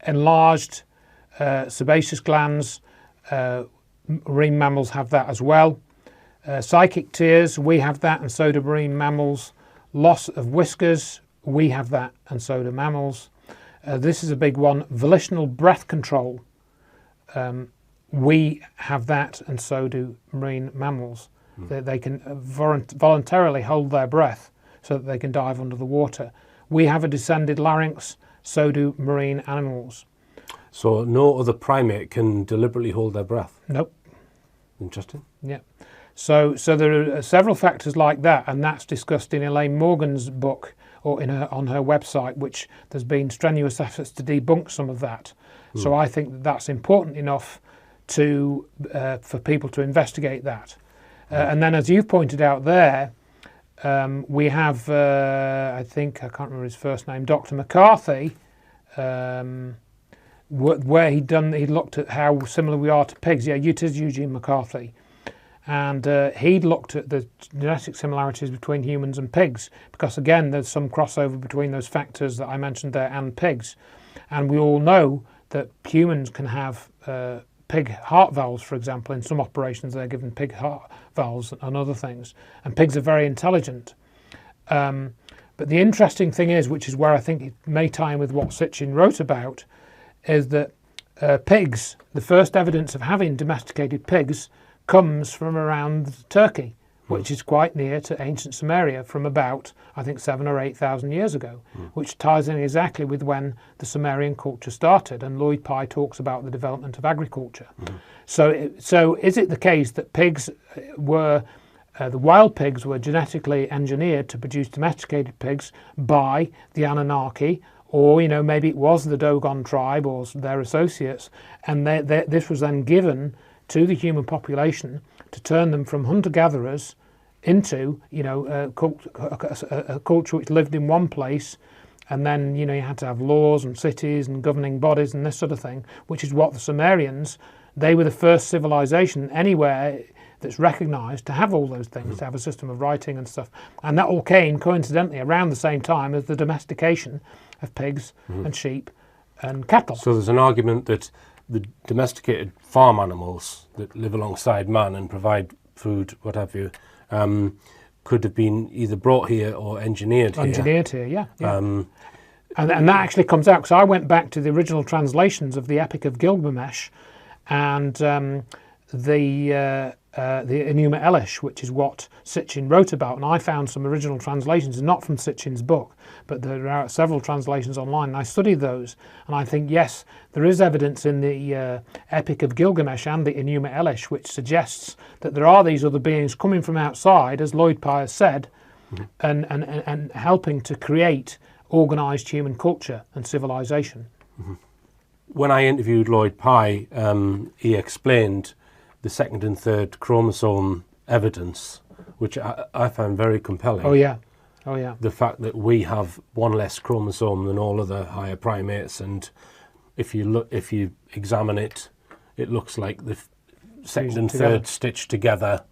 D: enlarged sebaceous glands, marine mammals have that as well. Psychic tears, we have that, and so do marine mammals. Loss of whiskers, we have that, and so do mammals. This is a big one. Volitional breath control, we have that, and so do marine mammals. They can voluntarily hold their breath so that they can dive under the water. We have a descended larynx, so do marine animals.
A: So no other primate can deliberately hold their breath?
D: Nope.
A: Interesting.
D: Yeah. So there are several factors like that, and that's discussed in Elaine Morgan's book or on her website, which there's been strenuous efforts to debunk some of that. So I think that that's important enough for people to investigate that. And then, as you've pointed out there, we have, I can't remember his first name, Dr. McCarthy, where he looked at how similar we are to pigs. Yeah, it is Eugene McCarthy. And he'd looked at the genetic similarities between humans and pigs, because again, there's some crossover between those factors that I mentioned there and pigs. And we all know that humans can have pig heart valves, for example. In some operations, they're given pig heart valves and other things. And pigs are very intelligent. But the interesting thing is, which is where I think it may tie in with what Sitchin wrote about, is that pigs, the first evidence of having domesticated pigs, comes from around Turkey, which is quite near to ancient Sumeria from about, I think, 7,000 or 8,000 years ago, which ties in exactly with when the Sumerian culture started. And Lloyd Pye talks about the development of agriculture. So is it the case that pigs were, the wild pigs were genetically engineered to produce domesticated pigs by the Anunnaki, or maybe it was the Dogon tribe or their associates, and this was then given to the human population to turn them from hunter-gatherers into a culture which lived in one place, and then you had to have laws and cities and governing bodies and this sort of thing, which is what the Sumerians, they were the first civilization anywhere that's recognised to have all those things, to have a system of writing and stuff. And that all came coincidentally around the same time as the domestication of pigs and sheep and cattle.
A: So there's an argument that the domesticated farm animals that live alongside man and provide food, what have you, could have been either brought here or engineered here.
D: Engineered here, yeah. And that actually comes out, because I went back to the original translations of the Epic of Gilgamesh and the Enuma Elish, which is what Sitchin wrote about, and I found some original translations, not from Sitchin's book, but there are several translations online, and I studied those, and I think, yes, there is evidence in the Epic of Gilgamesh and the Enuma Elish which suggests that there are these other beings coming from outside, as Lloyd Pye has said, and helping to create organised human culture and civilization.
A: When I interviewed Lloyd Pye, he explained the second and third chromosome evidence, which I found very compelling.
D: Oh yeah.
A: The fact that we have one less chromosome than all other higher primates, and if you examine it, it looks like the second and third stitched together.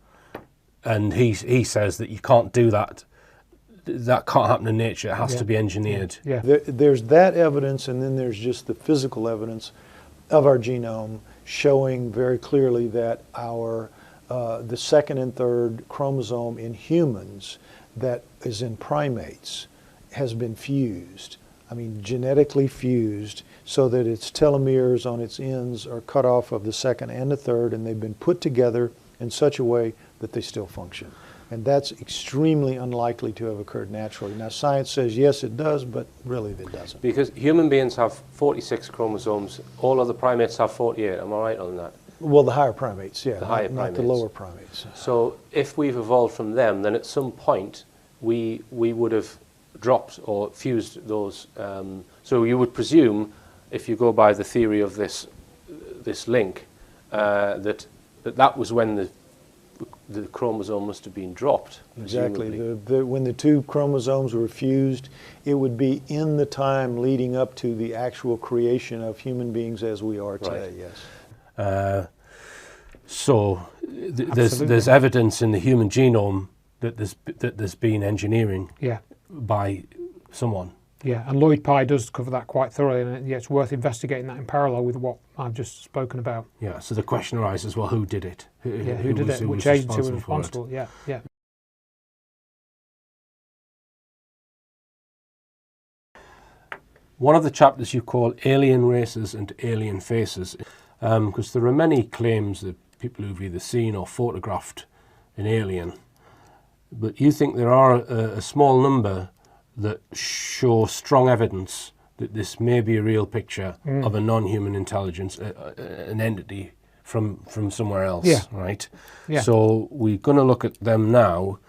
A: And he says that you can't do that. That can't happen in nature. It has to be engineered.
E: Yeah. There's that evidence, and then there's just the physical evidence of our genome showing very clearly that the second and third chromosome in humans that is in primates has been fused. I mean, genetically fused, so that its telomeres on its ends are cut off of the second and the third, and they've been put together in such a way that they still function. And that's extremely unlikely to have occurred naturally. Now, science says yes, it does, but really it doesn't.
A: Because human beings have 46 chromosomes, all other primates have 48. Am I right on that?
E: Well, the higher primates, yeah,
A: not
E: the lower primates.
A: So if we've evolved from them, then at some point we would have dropped or fused those. So you would presume, if you go by the theory of this link, that was when the chromosome must have been dropped.
E: Exactly. When the two chromosomes were fused, it would be in the time leading up to the actual creation of human beings as we are today. Yes.
A: So there's evidence in the human genome that there's been engineering by someone.
D: Yeah, and Lloyd Pye does cover that quite thoroughly, and it's worth investigating that in parallel with what I've just spoken about.
A: Yeah, so the question arises, well, who did it?
D: Who did it? Which agency was responsible? Yeah.
A: One of the chapters you call Alien Races and Alien Faces, because there are many claims that people who've either seen or photographed an alien, but you think there are a small number that show strong evidence that this may be a real picture of a non-human intelligence, an entity from somewhere else, right? Yeah. So we're going to look at them now.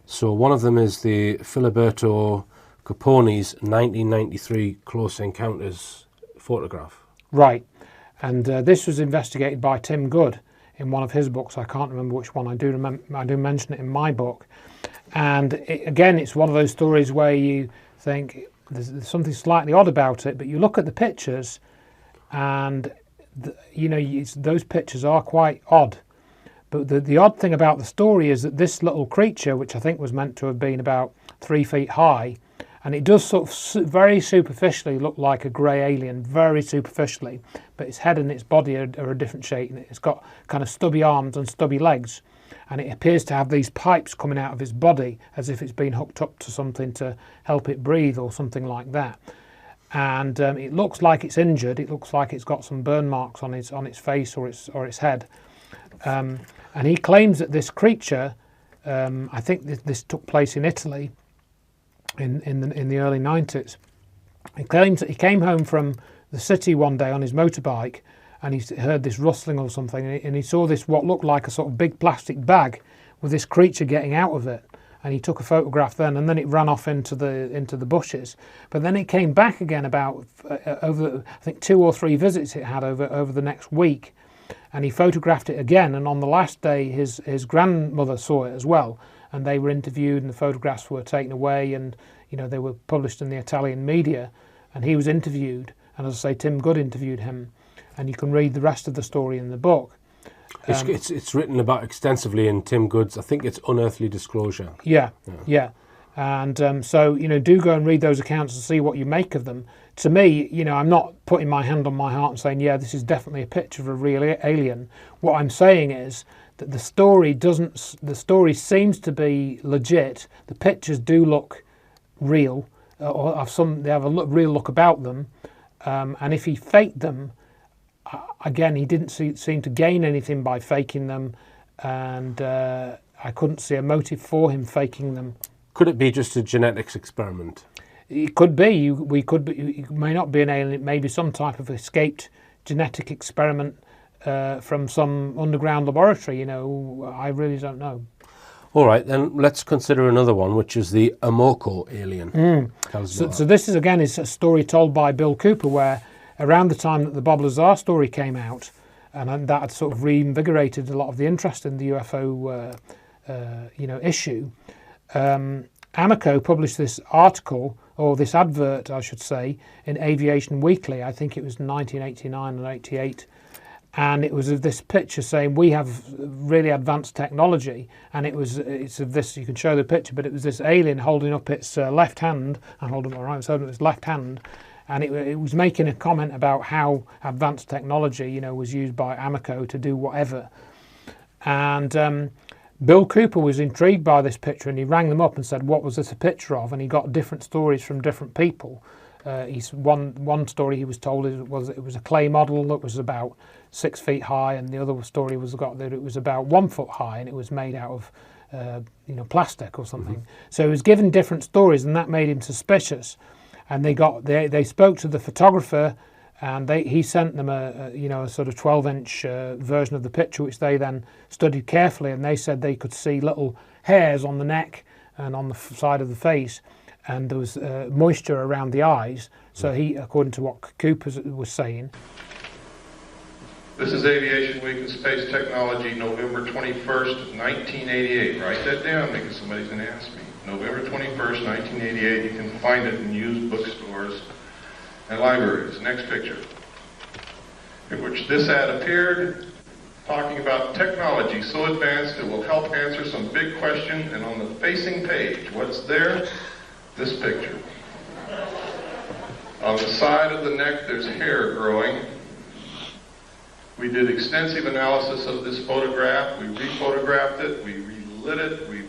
A: So one of them is the Filiberto Capone's 1993 Close Encounters photograph.
D: Right, and this was investigated by Tim Good in one of his books. I can't remember which one. I do mention it in my book. And again, it's one of those stories where you think there's something slightly odd about it, but you look at the pictures and those pictures are quite odd. But the odd thing about the story is that this little creature, which I think was meant to have been about 3 feet high, and it does sort of very superficially look like a grey alien, very superficially, but its head and its body are a different shape, and it's got kind of stubby arms and stubby legs. And it appears to have these pipes coming out of its body as if it's been hooked up to something to help it breathe or something like that. And it looks like it's injured. It looks like it's got some burn marks on its face or its head. And he claims that this creature I think this took place in Italy in the early 90s. He claims that he came home from the city one day on his motorbike, and he heard this rustling or something, and he saw this what looked like a sort of big plastic bag with this creature getting out of it. And he took a photograph then, and then it ran off into the bushes. But then it came back again about over, I think, 2 or 3 visits it had over the next week, and he photographed it again. And on the last day, his grandmother saw it as well, and they were interviewed, and the photographs were taken away, and they were published in the Italian media, and he was interviewed. And as I say, Tim Good interviewed him, and you can read the rest of the story in the book.
A: It's written about extensively in Tim Good's, I think it's Unearthly Disclosure.
D: Yeah. And so, do go and read those accounts and see what you make of them. To me, I'm not putting my hand on my heart and saying, yeah, this is definitely a picture of a real alien. What I'm saying is that the story seems to be legit. The pictures do look real, or they have a real look about them. And if he faked them, again, he didn't seem to gain anything by faking them, and I couldn't see a motive for him faking them.
A: Could it be just a genetics experiment?
D: It could be. It may not be an alien. It may be some type of escaped genetic experiment from some underground laboratory. I really don't know.
A: All right, then let's consider another one, which is the Amoko alien.
D: So this is a story told by Bill Cooper, where around the time that the Bob Lazar story came out, and that had sort of reinvigorated a lot of the interest in the UFO, issue. Amoco published this article, or this advert, I should say, in Aviation Weekly. I think it was 1989 or 88, and it was of this picture saying we have really advanced technology, and it's of this. You can show the picture, but it was this alien holding up its left hand and holding up its left hand. And it was making a comment about how advanced technology, was used by Amoco to do whatever. And Bill Cooper was intrigued by this picture, and he rang them up and said, "What was this a picture of?" And he got different stories from different people. One story he was told it was a clay model that was about 6 feet high, and the other story that it was about 1 foot high, and it was made out of plastic or something. Mm-hmm. So he was given different stories, and that made him suspicious. And they spoke to the photographer, and he sent them a sort of 12-inch version of the picture, which they then studied carefully. And they said they could see little hairs on the neck and on the side of the face, and there was moisture around the eyes. So according to what Cooper was saying.
F: This is Aviation Week in Space Technology, November 21st, 1988. Write that down because somebody's going to ask me. November 21st, 1988. You can find it in used bookstores and libraries. Next picture, in which this ad appeared, talking about technology so advanced it will help answer some big question. And on the facing page, what's there? This picture. On the side of the neck, there's hair growing. We did extensive analysis of this photograph. We rephotographed it. We relit it. We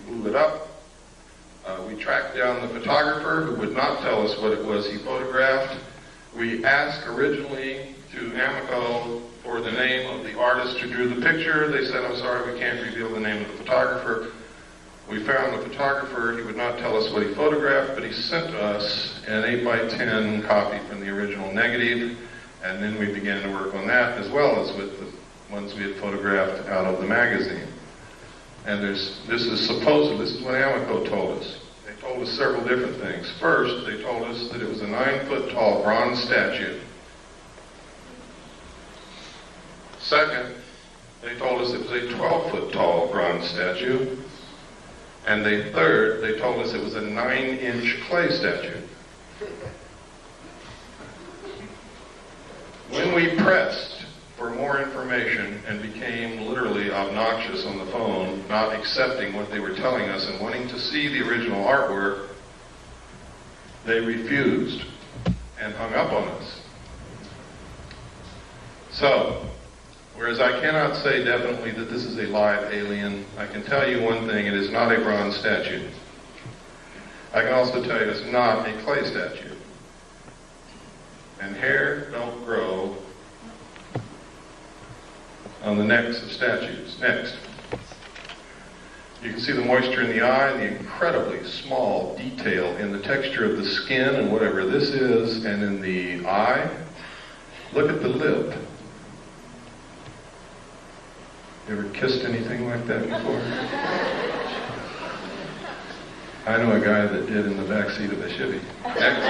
F: blew it up. We tracked down the photographer who would not tell us what it was he photographed. We asked originally to Amoco for the name of the artist who drew the picture. They said, "I'm sorry, we can't reveal the name of the photographer." We found the photographer. He would not tell us what he photographed, but he sent us an 8x10 copy from the original negative, and then we began to work on that as well as with the ones we had photographed out of the magazine. And this is what Amoco told us. They told us several different things. First, they told us that it was a 9-foot-tall bronze statue. Second, they told us it was a 12-foot-tall bronze statue. And third, they told us it was a 9-inch clay statue. When we pressed for more information and became literally obnoxious on the phone, not accepting what they were telling us and wanting to see the original artwork, they refused and hung up on us. So, whereas I cannot say definitely that this is a live alien, I can tell you one thing: it is not a bronze statue. I can also tell you it's not a clay statue. And hair don't grow on the necks of statues. Next. You can see the moisture in the eye, the incredibly small detail in the texture of the skin and whatever this is, and in the eye. Look at the lip. You ever kissed anything like that before? I know a guy that did in the back seat of a Chevy. Next.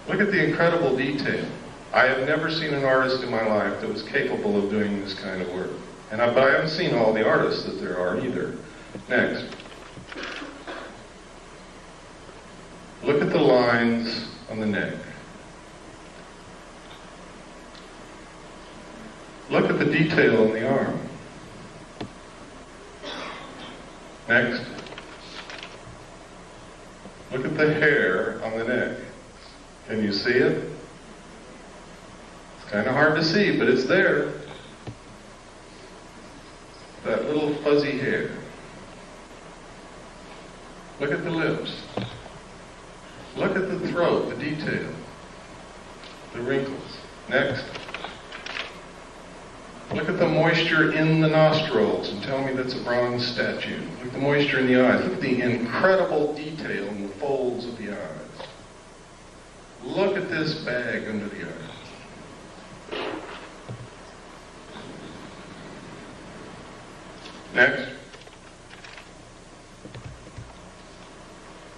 F: Look at the incredible detail. I have never seen an artist in my life that was capable of doing this kind of work. But I haven't seen all the artists that there are either. Next. Look at the lines on the neck. Look at the detail on the arm. Next. Look at the hair on the neck. Can you see it? It's kind of hard to see, but it's there. That little fuzzy hair. Look at the lips. Look at the throat, the detail. The wrinkles. Next. Look at the moisture in the nostrils and tell me that's a bronze statue. Look at the moisture in the eyes. Look at the incredible detail in the folds of the eyes. Look at this bag under the eyes. Next.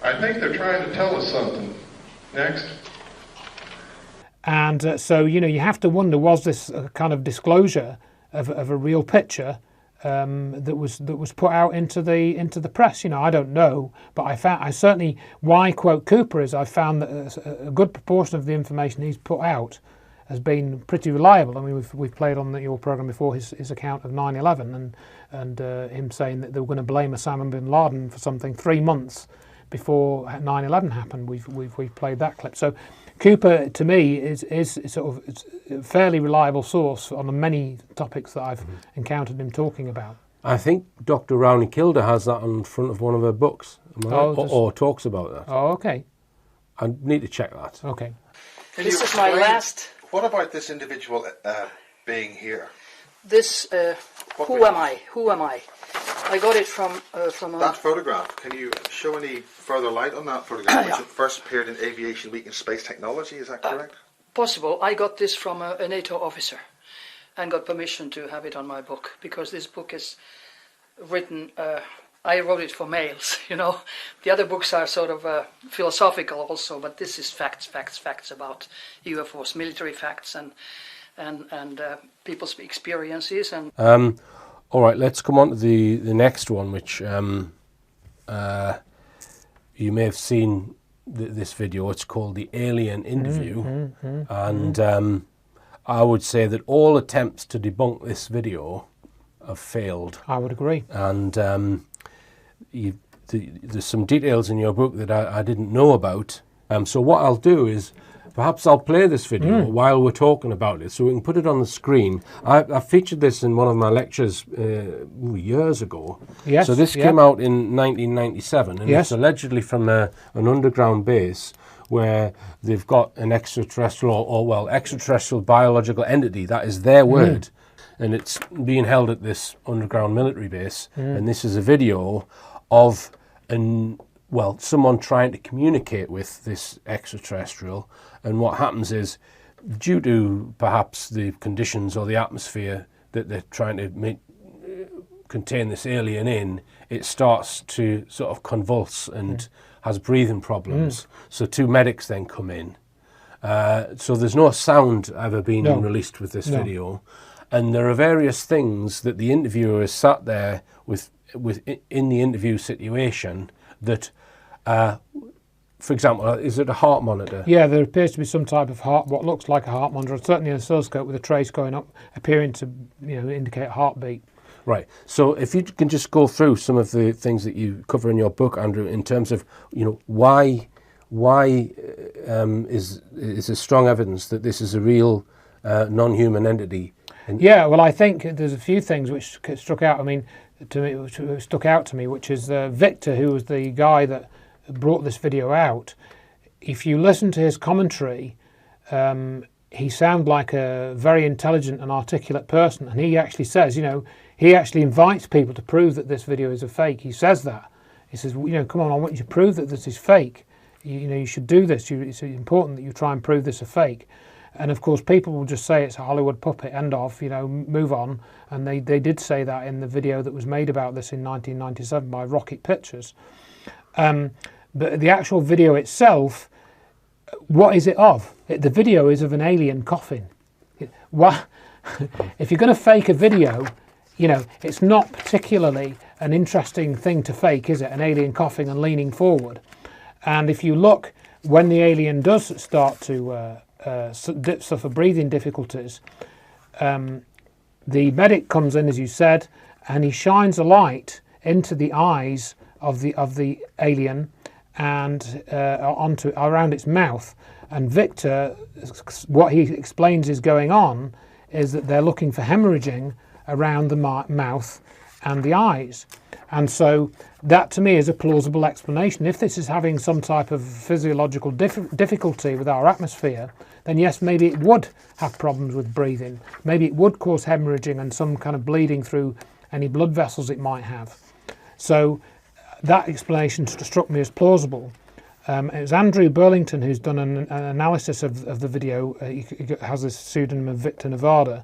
F: I think they're trying to tell us something. Next.
D: And so, you know, you have to wonder, was this a kind of disclosure of a real picture that was put out into the press? You know, I don't know, but I certainly, why I quote Cooper is I found that a good proportion of the information he's put out has been pretty reliable. I mean, we've played on your program before his account of 9/11 and him saying that they were going to blame Osama bin Laden for something 3 months before 9/11 happened. We've played that clip. So Cooper, to me, is sort of a fairly reliable source on the many topics that I've encountered him talking about.
A: I think Dr. Rowney Kilder has that on front of one of her books, or talks about that.
D: Oh, okay.
A: I need to check that.
D: Okay.
G: This is my last. What about this individual being here?
H: This, who am I? Who am I? I got it from
G: that photograph. Can you show any further light on that photograph, which first appeared in Aviation Week in Space Technology? Is that correct?
H: Possible. I got this from a NATO officer, and got permission to have it on my book because this book is written. I wrote it for males. You know, the other books are sort of philosophical also, but this is facts about UFOs, military facts, and people's experiences and.
A: All right, let's come on to the next one, which you may have seen this video. It's called The Alien Interview. And I would say that all attempts to debunk this video have failed.
D: I would agree.
A: And there's some details in your book that I didn't know about. So what I'll do is, perhaps I'll play this video while we're talking about it, so we can put it on the screen. I featured this in one of my lectures years ago.
D: Yes.
A: So this came out in 1997, and it's allegedly from an underground base where they've got an extraterrestrial, extraterrestrial biological entity. That is their word. And it's being held at this underground military base. And this is a video of someone trying to communicate with this extraterrestrial, and what happens is, due to perhaps the conditions or the atmosphere that they're trying to contain this alien in, it starts to sort of convulse and has breathing problems. So 2 medics then come in. So there's no sound ever been released with this video, and there are various things that the interviewer is sat there with in the interview situation that, for example, is it a heart monitor?
D: Yeah, there appears to be some type of what looks like a heart monitor, certainly an oscilloscope with a trace going up, appearing to indicate heartbeat. Right.
A: So if you can just go through some of the things that you cover in your book, Andrew, in terms of why is there strong evidence that this is a real non-human entity?
D: Yeah, well, I think there's a few things which struck out. I mean, which stuck out to me, which is Victor, who was the guy that brought this video out. If you listen to his commentary, he sounds like a very intelligent and articulate person, and he actually says, you know, he actually invites people to prove that this video is a fake. He says that. He says, well, you know, come on, I want you to prove that this is fake. You know, you should do this. It's important that you try and prove this a fake. And of course, people will just say it's a Hollywood puppet, end of, you know, move on. And they did say that in the video that was made about this in 1997 by Rocket Pictures. But the actual video itself, what is it of? The video is of an alien coughing. If you're going to fake a video, you know, it's not particularly an interesting thing to fake, is it? An alien coughing and leaning forward. And if you look, when the alien does start to suffer breathing difficulties, the medic comes in, as you said, and he shines a light into the eyes of the alien and around its mouth. And Victor, what he explains is going on is that they're looking for hemorrhaging around the mouth and the eyes. And so that to me is a plausible explanation. If this is having some type of physiological difficulty with our atmosphere, then yes, maybe it would have problems with breathing. Maybe it would cause hemorrhaging and some kind of bleeding through any blood vessels it might have. So that explanation struck me as plausible. It was Andrew Burlington who's done an analysis of the video. He has this pseudonym of Victor Nevada.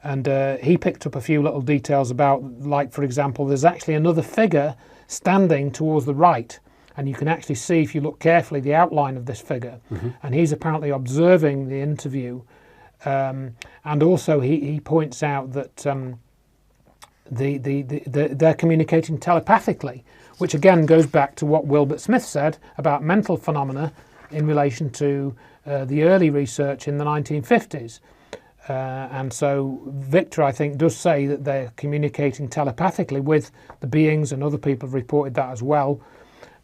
D: And he picked up a few little details about, like, for example, there's actually another figure standing towards the right. And you can actually see, if you look carefully, the outline of this figure. Mm-hmm. And he's apparently observing the interview. And also he points out that they're communicating telepathically, which again goes back to what Wilbert Smith said about mental phenomena in relation to the early research in the 1950s. And so Victor, I think, does say that they're communicating telepathically with the beings, and other people have reported that as well.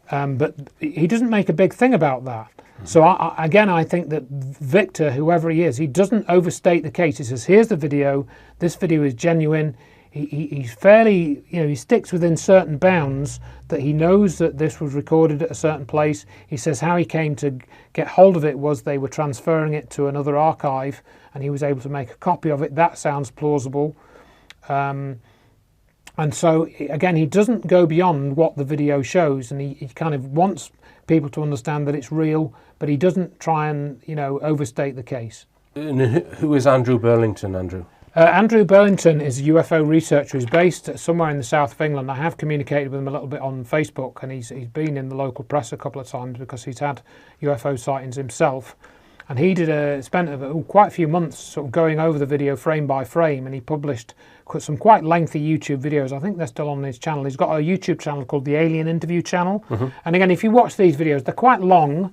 D: But he doesn't make a big thing about that. Mm-hmm. So I think that Victor, whoever he is, he doesn't overstate the case. He says, here's the video, this video is genuine. He's fairly, you know, he sticks within certain bounds that he knows that this was recorded at a certain place. He says how he came to get hold of it was they were transferring it to another archive and he was able to make a copy of it. That sounds plausible. And so, again, he doesn't go beyond what the video shows, and he kind of wants people to understand that it's real, but he doesn't try and, you know, overstate the case.
A: And who is Andrew Burlington, Andrew?
D: Andrew Burlington is a UFO researcher who's based somewhere in the south of England. I have communicated with him a little bit on Facebook, and he's been in the local press a couple of times because he's had UFO sightings himself. And he spent quite a few months sort of going over the video frame by frame, and he published some quite lengthy YouTube videos. I think they're still on his channel. He's got a YouTube channel called the Alien Interview Channel. Mm-hmm. And again, if you watch these videos, they're quite long,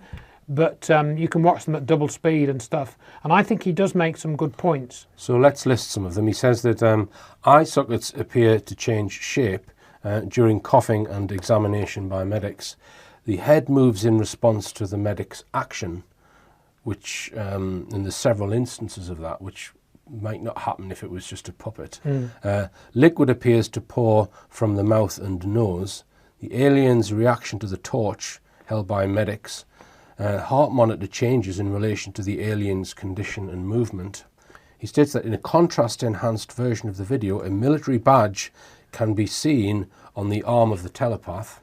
D: but you can watch them at double speed and stuff. And I think he does make some good points. So
A: let's list some of them. He says that eye sockets appear to change shape during coughing and examination by medics. The head moves in response to the medic's action, which, and there's several instances of that, which might not happen if it was just a puppet. Liquid appears to pour from the mouth and nose. The alien's reaction to the torch held by medics. Heart monitor changes in relation to the alien's condition and movement. He states that in a contrast-enhanced version of the video, a military badge can be seen on the arm of the telepath.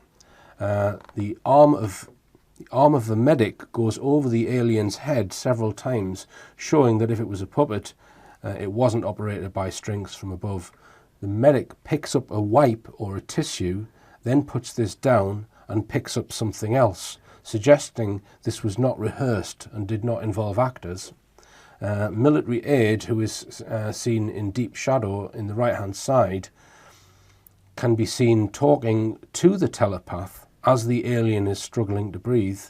A: The arm of the medic goes over the alien's head several times, showing that if it was a puppet, it wasn't operated by strings from above. The medic picks up a wipe or a tissue, then puts this down and picks up something else, suggesting this was not rehearsed and did not involve actors. Military aide, who is seen in deep shadow in the right-hand side, can be seen talking to the telepath as the alien is struggling to breathe.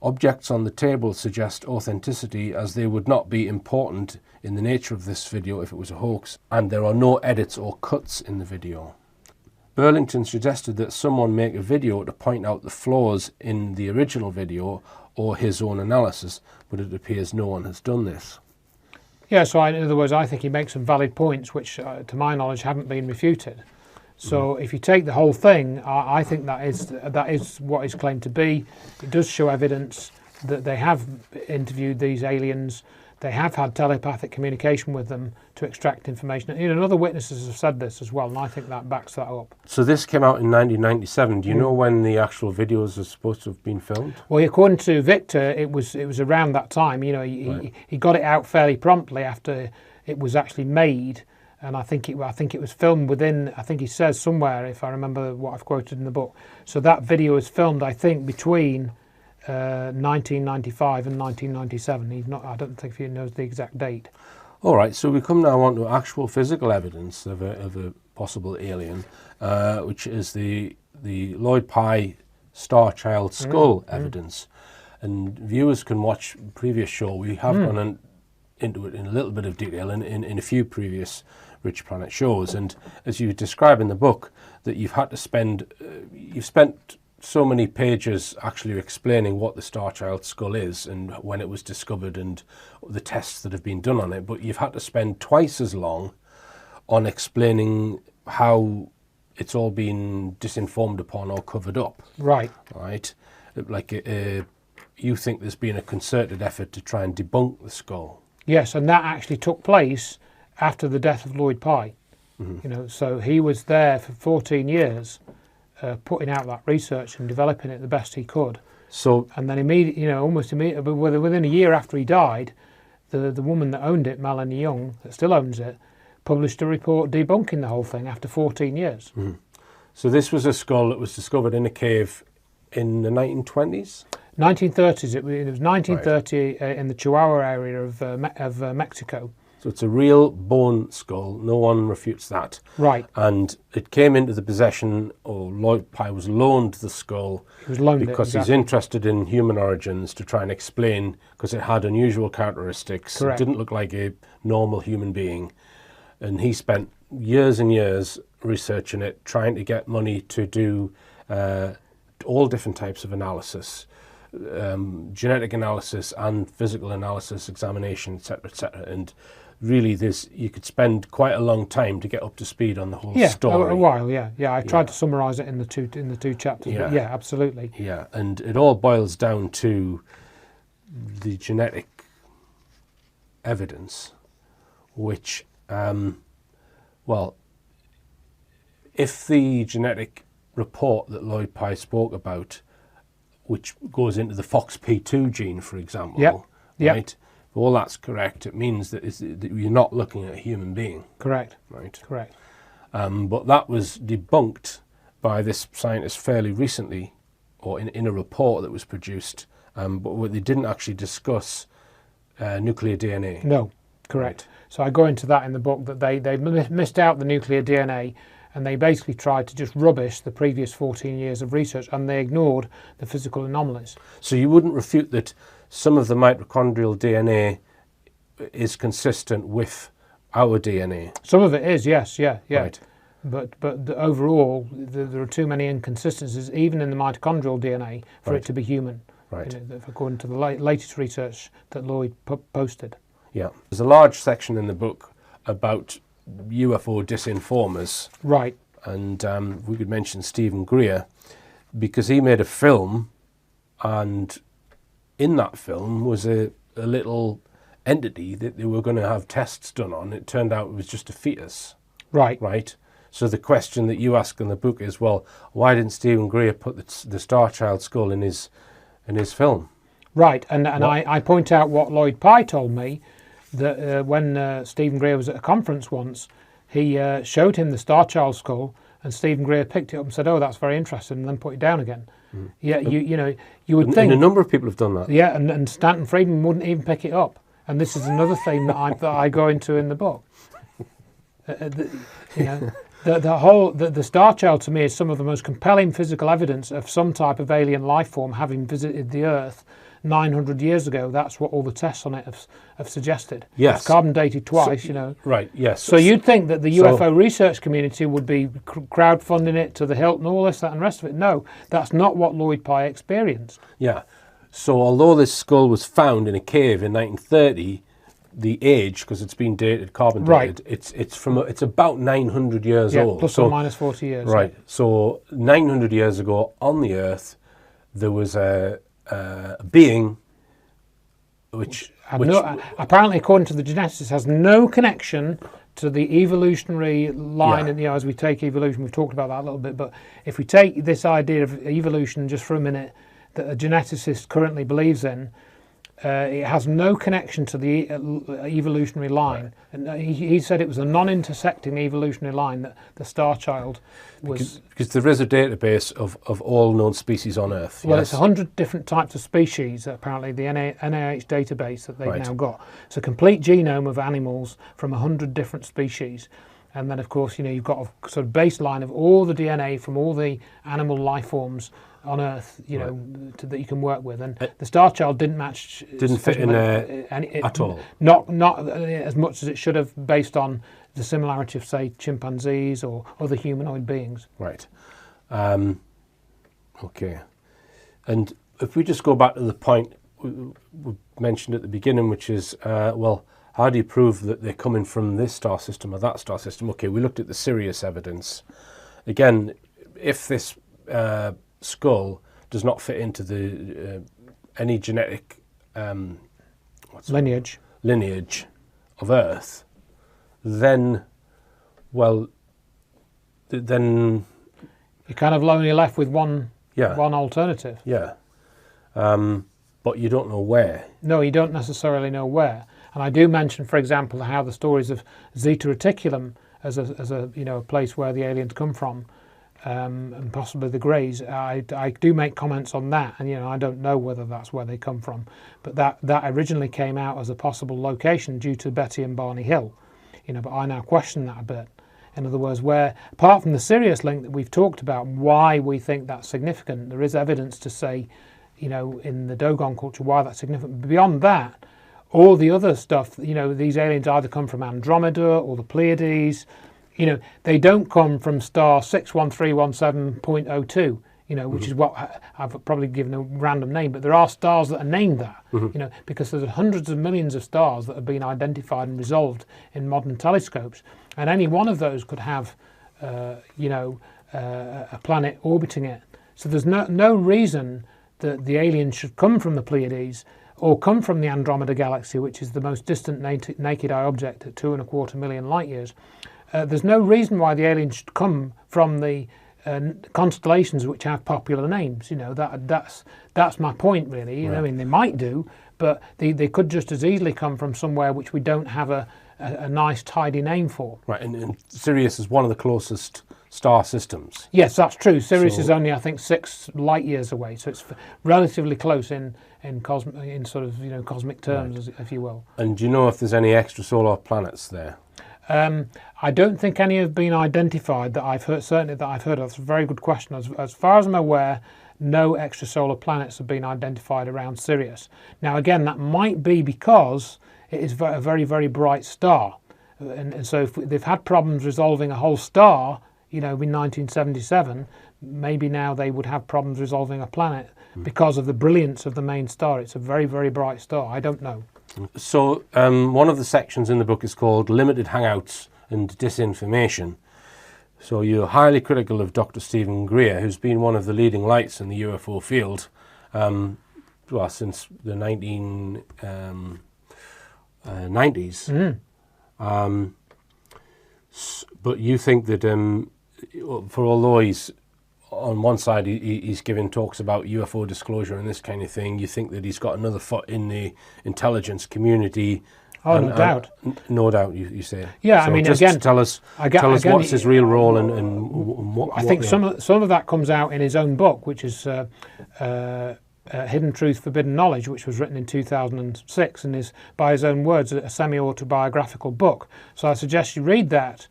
A: Objects on the table suggest authenticity, as they would not be important in the nature of this video if it was a hoax, and there are no edits or cuts in the video. Burlington suggested that someone make a video to point out the flaws in the original video or his own analysis, but it appears no one has done this.
D: Yeah, so in other words, I think he makes some valid points which, to my knowledge, haven't been refuted. So if you take the whole thing, I think that is what is claimed to be. It does show evidence that they have interviewed these aliens. they have had telepathic communication with them to extract information. You know, and other witnesses have said this as well, and I think that backs that up.
A: So this came out in 1997. Do you know when the actual videos are supposed to have been filmed?
D: Well, according to Victor, it was around that time. You know, he got it out fairly promptly after it was actually made, and I think it was filmed within. I think he says somewhere, if I remember what I've quoted in the book. So that video was filmed, I think, between 1995 and 1997. I don't think he knows the exact date.
A: All right, so we come now on to actual physical evidence of a possible alien, which is the Lloyd Pye Star Child skull evidence. And viewers can watch the previous show. We have gone into it in a little bit of detail in a few previous Richplanet shows. And as you describe in the book, that you've had to you've spent so many pages actually explaining what the Star Child skull is and when it was discovered and the tests that have been done on it, but you've had to spend twice as long on explaining how it's all been disinformed upon or covered up.
D: Right.
A: Right. Like you think there's been a concerted effort to try and debunk the skull.
D: Yes, and that actually took place after the death of Lloyd Pye. You know, so he was there for 14 years. Putting out that research and developing it the best he could. So, and then almost immediately, within a year after he died, the woman that owned it, Melanie Young, that still owns it, published a report debunking the whole thing after 14 years.
A: So this was a skull that was discovered in a cave in the 1920s?
D: 1930s. It was 1930 in the Chihuahua area of Mexico.
A: So it's a real bone skull. No one refutes that.
D: Right.
A: And it came into the possession, or Lloyd Pye was loaned the skull.
D: He was loaned
A: because he's interested in human origins to try and explain, because it had unusual characteristics.
D: Correct.
A: It didn't look like a normal human being. And he spent years and years researching it, trying to get money to do all different types of analysis. Genetic analysis and physical analysis, examination, etc., etc. And really, you could spend quite a long time to get up to speed on the whole story.
D: A while. Yeah. I tried to summarise it in the two chapters.
A: Yeah.
D: But yeah, absolutely.
A: Yeah, and it all boils down to the genetic evidence, which, well, if the genetic report that Lloyd Pye spoke about, which goes into the FOXP2 gene, for example, right? If all that's correct, it means that you're not looking at a human being.
D: Correct.
A: Right.
D: Correct.
A: But that was debunked by this scientist fairly recently, or in a report that was produced, but they didn't actually discuss nuclear DNA.
D: No, correct. Right. So I go into that in the book, that they missed out the nuclear DNA, and they basically tried to just rubbish the previous 14 years of research, and they ignored the physical anomalies.
A: So you wouldn't refute that some of the mitochondrial DNA is consistent with our DNA?
D: Some of it is, yes, yeah.
A: Right.
D: But overall, there are too many inconsistencies, even in the mitochondrial DNA, for it to be human.
A: Right.
D: According to the latest research that Lloyd posted.
A: Yeah. There's a large section in the book about UFO disinformers.
D: Right.
A: And we could mention Stephen Greer, because he made a film, and in that film was a little entity that they were going to have tests done on. It turned out it was just a fetus.
D: Right.
A: Right. So the question that you ask in the book is, well, why didn't Stephen Greer put the Star Child skull in his film?
D: Right. And I point out what Lloyd Pye told me, that when Stephen Greer was at a conference once, he showed him the Star Child skull, and Stephen Greer picked it up and said, "Oh, that's very interesting," and then put it down again. Yeah, you would think.
A: And a number of people have done that.
D: Yeah, and Stanton Friedman wouldn't even pick it up, and this is another theme that I go into in the book. The Star Child to me is some of the most compelling physical evidence of some type of alien life form having visited the Earth 900 years ago. That's what all the tests on it have suggested.
A: Yes.
D: It's carbon dated twice,
A: Right, yes.
D: So you'd think that the UFO research community would be crowdfunding it to the hilt and all this, that and the rest of it. No, that's not what Lloyd Pye experienced.
A: Yeah. So although this skull was found in a cave in 1930, the age, because it's been dated, carbon dated, right. It's about 900 years old.
D: Plus or minus 40 years.
A: Right. Yeah. So 900 years ago on the Earth, there was a being
D: apparently, according to the geneticists, has no connection to the evolutionary line. And as we take evolution, we've talked about that a little bit. But if we take this idea of evolution just for a minute, that a geneticist currently believes in, it has no connection to the evolutionary line. And he said it was a non-intersecting evolutionary line that the star child was.
A: Because there is a database of all known species on Earth.
D: Well,
A: yes?
D: it's 100 different types of species, apparently, the NIH database that they've now got. It's a complete genome of animals from 100 different species. And then, of course, you've got a sort of baseline of all the DNA from all the animal life forms on Earth, that you can work with, and the star child didn't fit in at all. Not as much as it should have, based on the similarity of, say, chimpanzees or other humanoid beings.
A: Right. Okay. And if we just go back to the point we mentioned at the beginning, which is, how do you prove that they're coming from this star system or that star system? Okay, we looked at the Sirius evidence. Again, if this skull does not fit into the any genetic
D: lineage
A: of Earth, then you're
D: kind of only left with one alternative.
A: Yeah, but you don't know where.
D: No, you don't necessarily know where. And I do mention, for example, how the stories of Zeta Reticulum as a place where the aliens come from. And possibly the Greys. I do make comments on that, and I don't know whether that's where they come from, but that originally came out as a possible location due to Betty and Barney Hill, but I now question that a bit. In other words, where apart from the Sirius link that we've talked about, why we think that's significant, there is evidence to say, in the Dogon culture, why that's significant. But beyond that, all the other stuff, these aliens either come from Andromeda or the Pleiades. They don't come from star 61317.02, which is what I've probably given a random name, but there are stars that are named that, because there's hundreds of millions of stars that have been identified and resolved in modern telescopes, and any one of those could have, a planet orbiting it. So there's no reason that the aliens should come from the Pleiades or come from the Andromeda galaxy, which is the most distant naked eye object at 2.25 million light years. There's no reason why the aliens should come from the constellations which have popular names. That's my point, really.
A: Right.
D: I mean, they might do, but they could just as easily come from somewhere which we don't have a nice, tidy name for.
A: Right, and Sirius is one of the closest star systems.
D: Yes, that's true. Sirius is only, I think, 6 light years away, so it's relatively close in cosmic terms, if you will.
A: And do you know if there's any extrasolar planets there?
D: I don't think any have been identified that I've heard. Certainly that I've heard of. That's a very good question. As far as I'm aware, no extrasolar planets have been identified around Sirius. Now, again, that might be because it is a very, very bright star, and so if they've had problems resolving a whole star, in 1977, maybe now they would have problems resolving a planet because of the brilliance of the main star. It's a very, very bright star. I don't know.
A: So one of the sections in the book is called Limited Hangouts and Disinformation. So you're highly critical of Dr. Stephen Greer, who's been one of the leading lights in the UFO field since the 1990s. But you think that although he's on one side he's giving talks about UFO disclosure and this kind of thing, you think that he's got another foot in the intelligence community.
D: Oh, no doubt.
A: No doubt, you say.
D: Yeah,
A: so
D: I mean,
A: just
D: again,
A: tell us what's his real role and what.
D: I think some of that comes out in his own book, which is Hidden Truth, Forbidden Knowledge, which was written in 2006 and is, by his own words, a semi-autobiographical book. So I suggest you read that.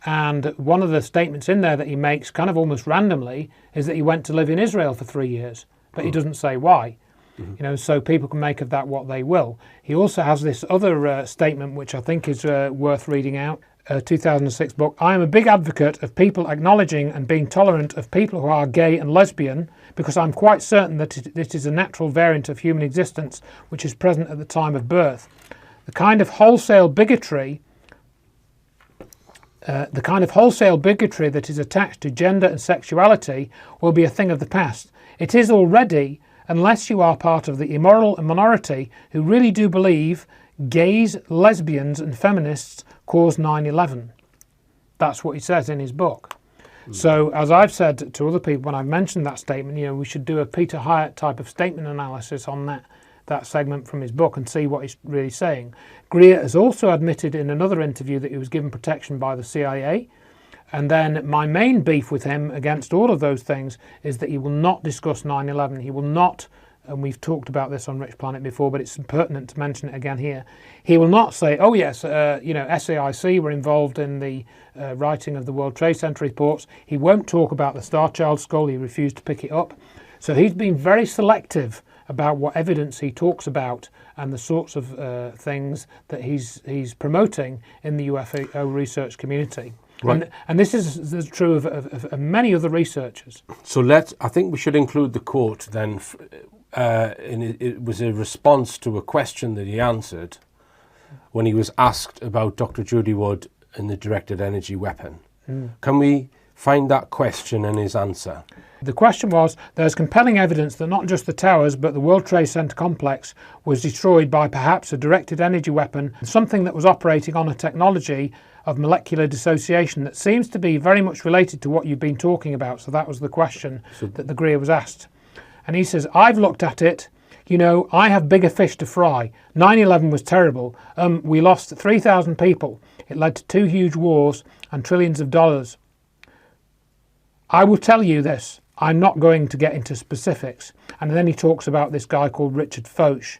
D: And one of the statements in there that he makes, kind of almost randomly, is that he went to live in Israel for 3 years, but he doesn't say why. So people can make of that what they will. He also has this other statement, which I think is worth reading out. 2006 book. I am a big advocate of people acknowledging and being tolerant of people who are gay and lesbian, because I'm quite certain that it is a natural variant of human existence which is present at the time of birth. The kind of wholesale bigotry that is attached to gender and sexuality will be a thing of the past. It is already unless you are part of the immoral minority who really do believe gays, lesbians and feminists caused 9/11. That's what he says in his book. So, as I've said to other people when I've mentioned that statement, we should do a Peter Hyatt type of statement analysis on that segment from his book and see what he's really saying. Greer has also admitted in another interview that he was given protection by the CIA. And then my main beef with him against all of those things is that he will not discuss 9/11. He will not, and we've talked about this on Richplanet before, but it's pertinent to mention it again here. He will not say, oh yes, SAIC were involved in the writing of the World Trade Center reports. He won't talk about the Star Child skull. He refused to pick it up. So he's been very selective about what evidence he talks about and the sorts of things that he's promoting in the UFO research community. Right. And this is true of many other researchers.
A: So I think we should include the quote then. It was a response to a question that he answered when he was asked about Dr. Judy Wood and the directed energy weapon. Can we find that question and his answer?
D: The question was, there's compelling evidence that not just the towers but the World Trade Center complex was destroyed by perhaps a directed energy weapon, something that was operating on a technology of molecular dissociation that seems to be very much related to what you've been talking about. So that was the question that the Greer was asked. And he says, I've looked at it, I have bigger fish to fry. 9/11 was terrible. We lost 3,000 people. It led to 2 huge wars and trillions of dollars. I will tell you this. I'm not going to get into specifics. And then he talks about this guy called Richard Foch.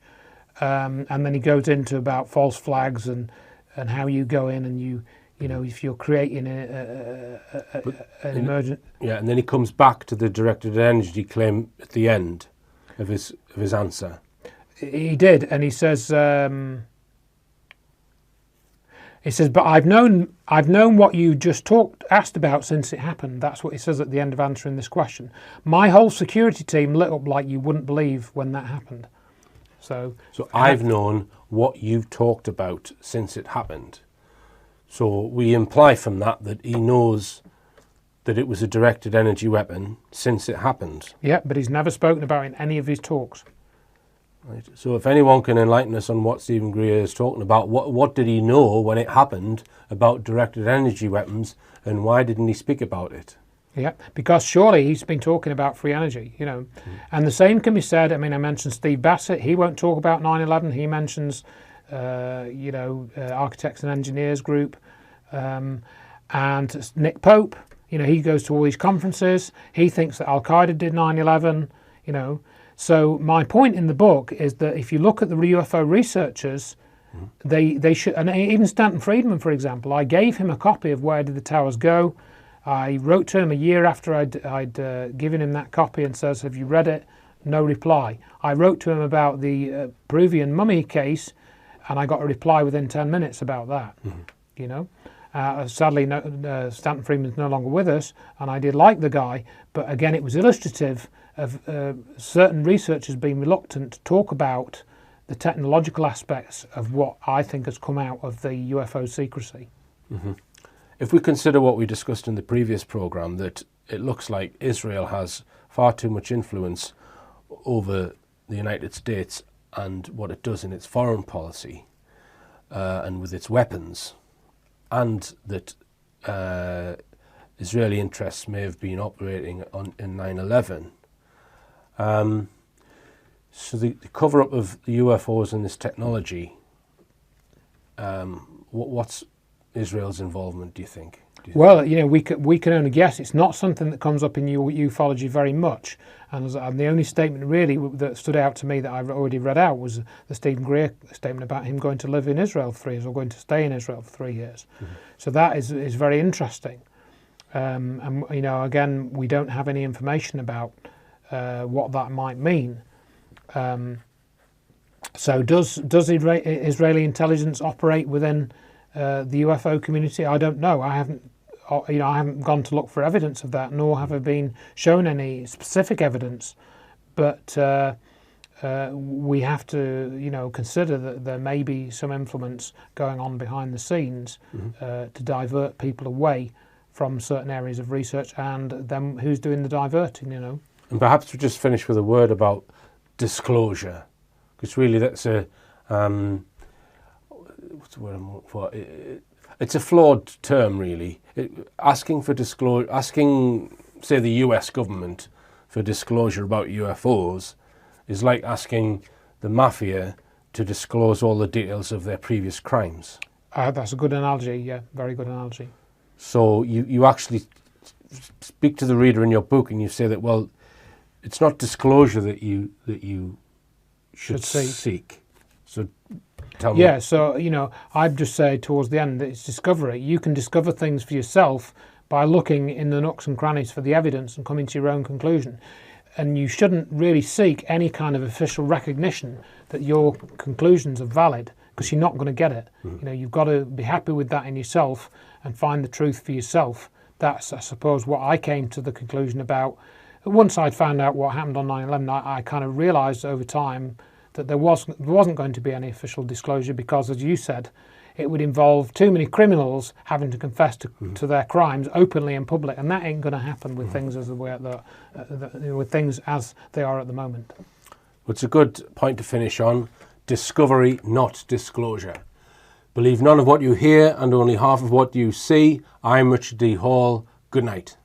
D: And then he goes into about false flags and how you go in and if you're creating an emergent...
A: Yeah, and then he comes back to the directed energy claim at the end of his answer.
D: He did, and he says, but I've known what you just asked about since it happened. That's what he says at the end of answering this question. My whole security team lit up like you wouldn't believe when that happened. So
A: I've known what you've talked about since it happened. So we imply from that he knows that it was a directed energy weapon since it happened.
D: Yeah, but he's never spoken about it in any of his talks.
A: Right. So if anyone can enlighten us on what Stephen Greer is talking about, what did he know when it happened about directed energy weapons, and why didn't he speak about it?
D: Yeah, because surely he's been talking about free energy, And the same can be said, I mentioned Steve Bassett. He won't talk about 9/11. He mentions, Architects and Engineers Group. And Nick Pope, he goes to all these conferences. He thinks that Al-Qaeda did 9/11, So my point in the book is that if you look at the UFO researchers, they should, and even Stanton Friedman, for example, I gave him a copy of Where Did the Towers Go? I wrote to him a year after I'd given him that copy and says, have you read it? No reply. I wrote to him about the Peruvian mummy case, and I got a reply within 10 minutes about that, Sadly, Stanton Friedman's no longer with us, and I did like the guy, but again, it was illustrative of certain researchers being reluctant to talk about the technological aspects of what I think has come out of the UFO secrecy.
A: Mm-hmm. If we consider what we discussed in the previous programme, that it looks like Israel has far too much influence over the United States and what it does in its foreign policy and with its weapons, and that Israeli interests may have been operating in 9/11. So the cover-up of the UFOs and this technology, what's Israel's involvement, do you think?
D: Well, we can only guess. It's not something that comes up in ufology very much. And the only statement really that stood out to me that I've already read out was the Stephen Greer statement about him going to live in Israel for 3 years or going to stay in Israel for 3 years. Mm-hmm. So that is very interesting. And again, we don't have any information about what that might mean. So does Israeli intelligence operate within the UFO community? I don't know. I haven't gone to look for evidence of that, nor have I been shown any specific evidence. But we have to, consider that there may be some influence going on behind the scenes to divert people away from certain areas of research, and then who's doing the diverting,
A: And perhaps we just finish with a word about disclosure, because really that's a what's the word I'm looking for? It's a flawed term, really. Asking for disclosure, asking, say, the US government for disclosure about UFOs is like asking the mafia to disclose all the details of their previous crimes.
D: That's a good analogy, yeah, very good analogy.
A: So you actually speak to the reader in your book and you say that, well, it's not disclosure that you should seek. So tell me.
D: Yeah, so, you know, I'd just say towards the end that it's discovery. You can discover things for yourself by looking in the nooks and crannies for the evidence and coming to your own conclusion. And you shouldn't really seek any kind of official recognition that your conclusions are valid, because you're not going to get it. You know, you've got to be happy with that in yourself and find the truth for yourself. That's, I suppose, what I came to the conclusion about. Once I'd found out what happened on 9/11, I kind of realised over time that there wasn't going to be any official disclosure, because, as you said, it would involve too many criminals having to confess to their crimes openly in public, and that ain't going to happen with things as they are at the moment.
A: It's a good point to finish on. Discovery, not disclosure. Believe none of what you hear and only half of what you see. I'm Richard D. Hall. Good night.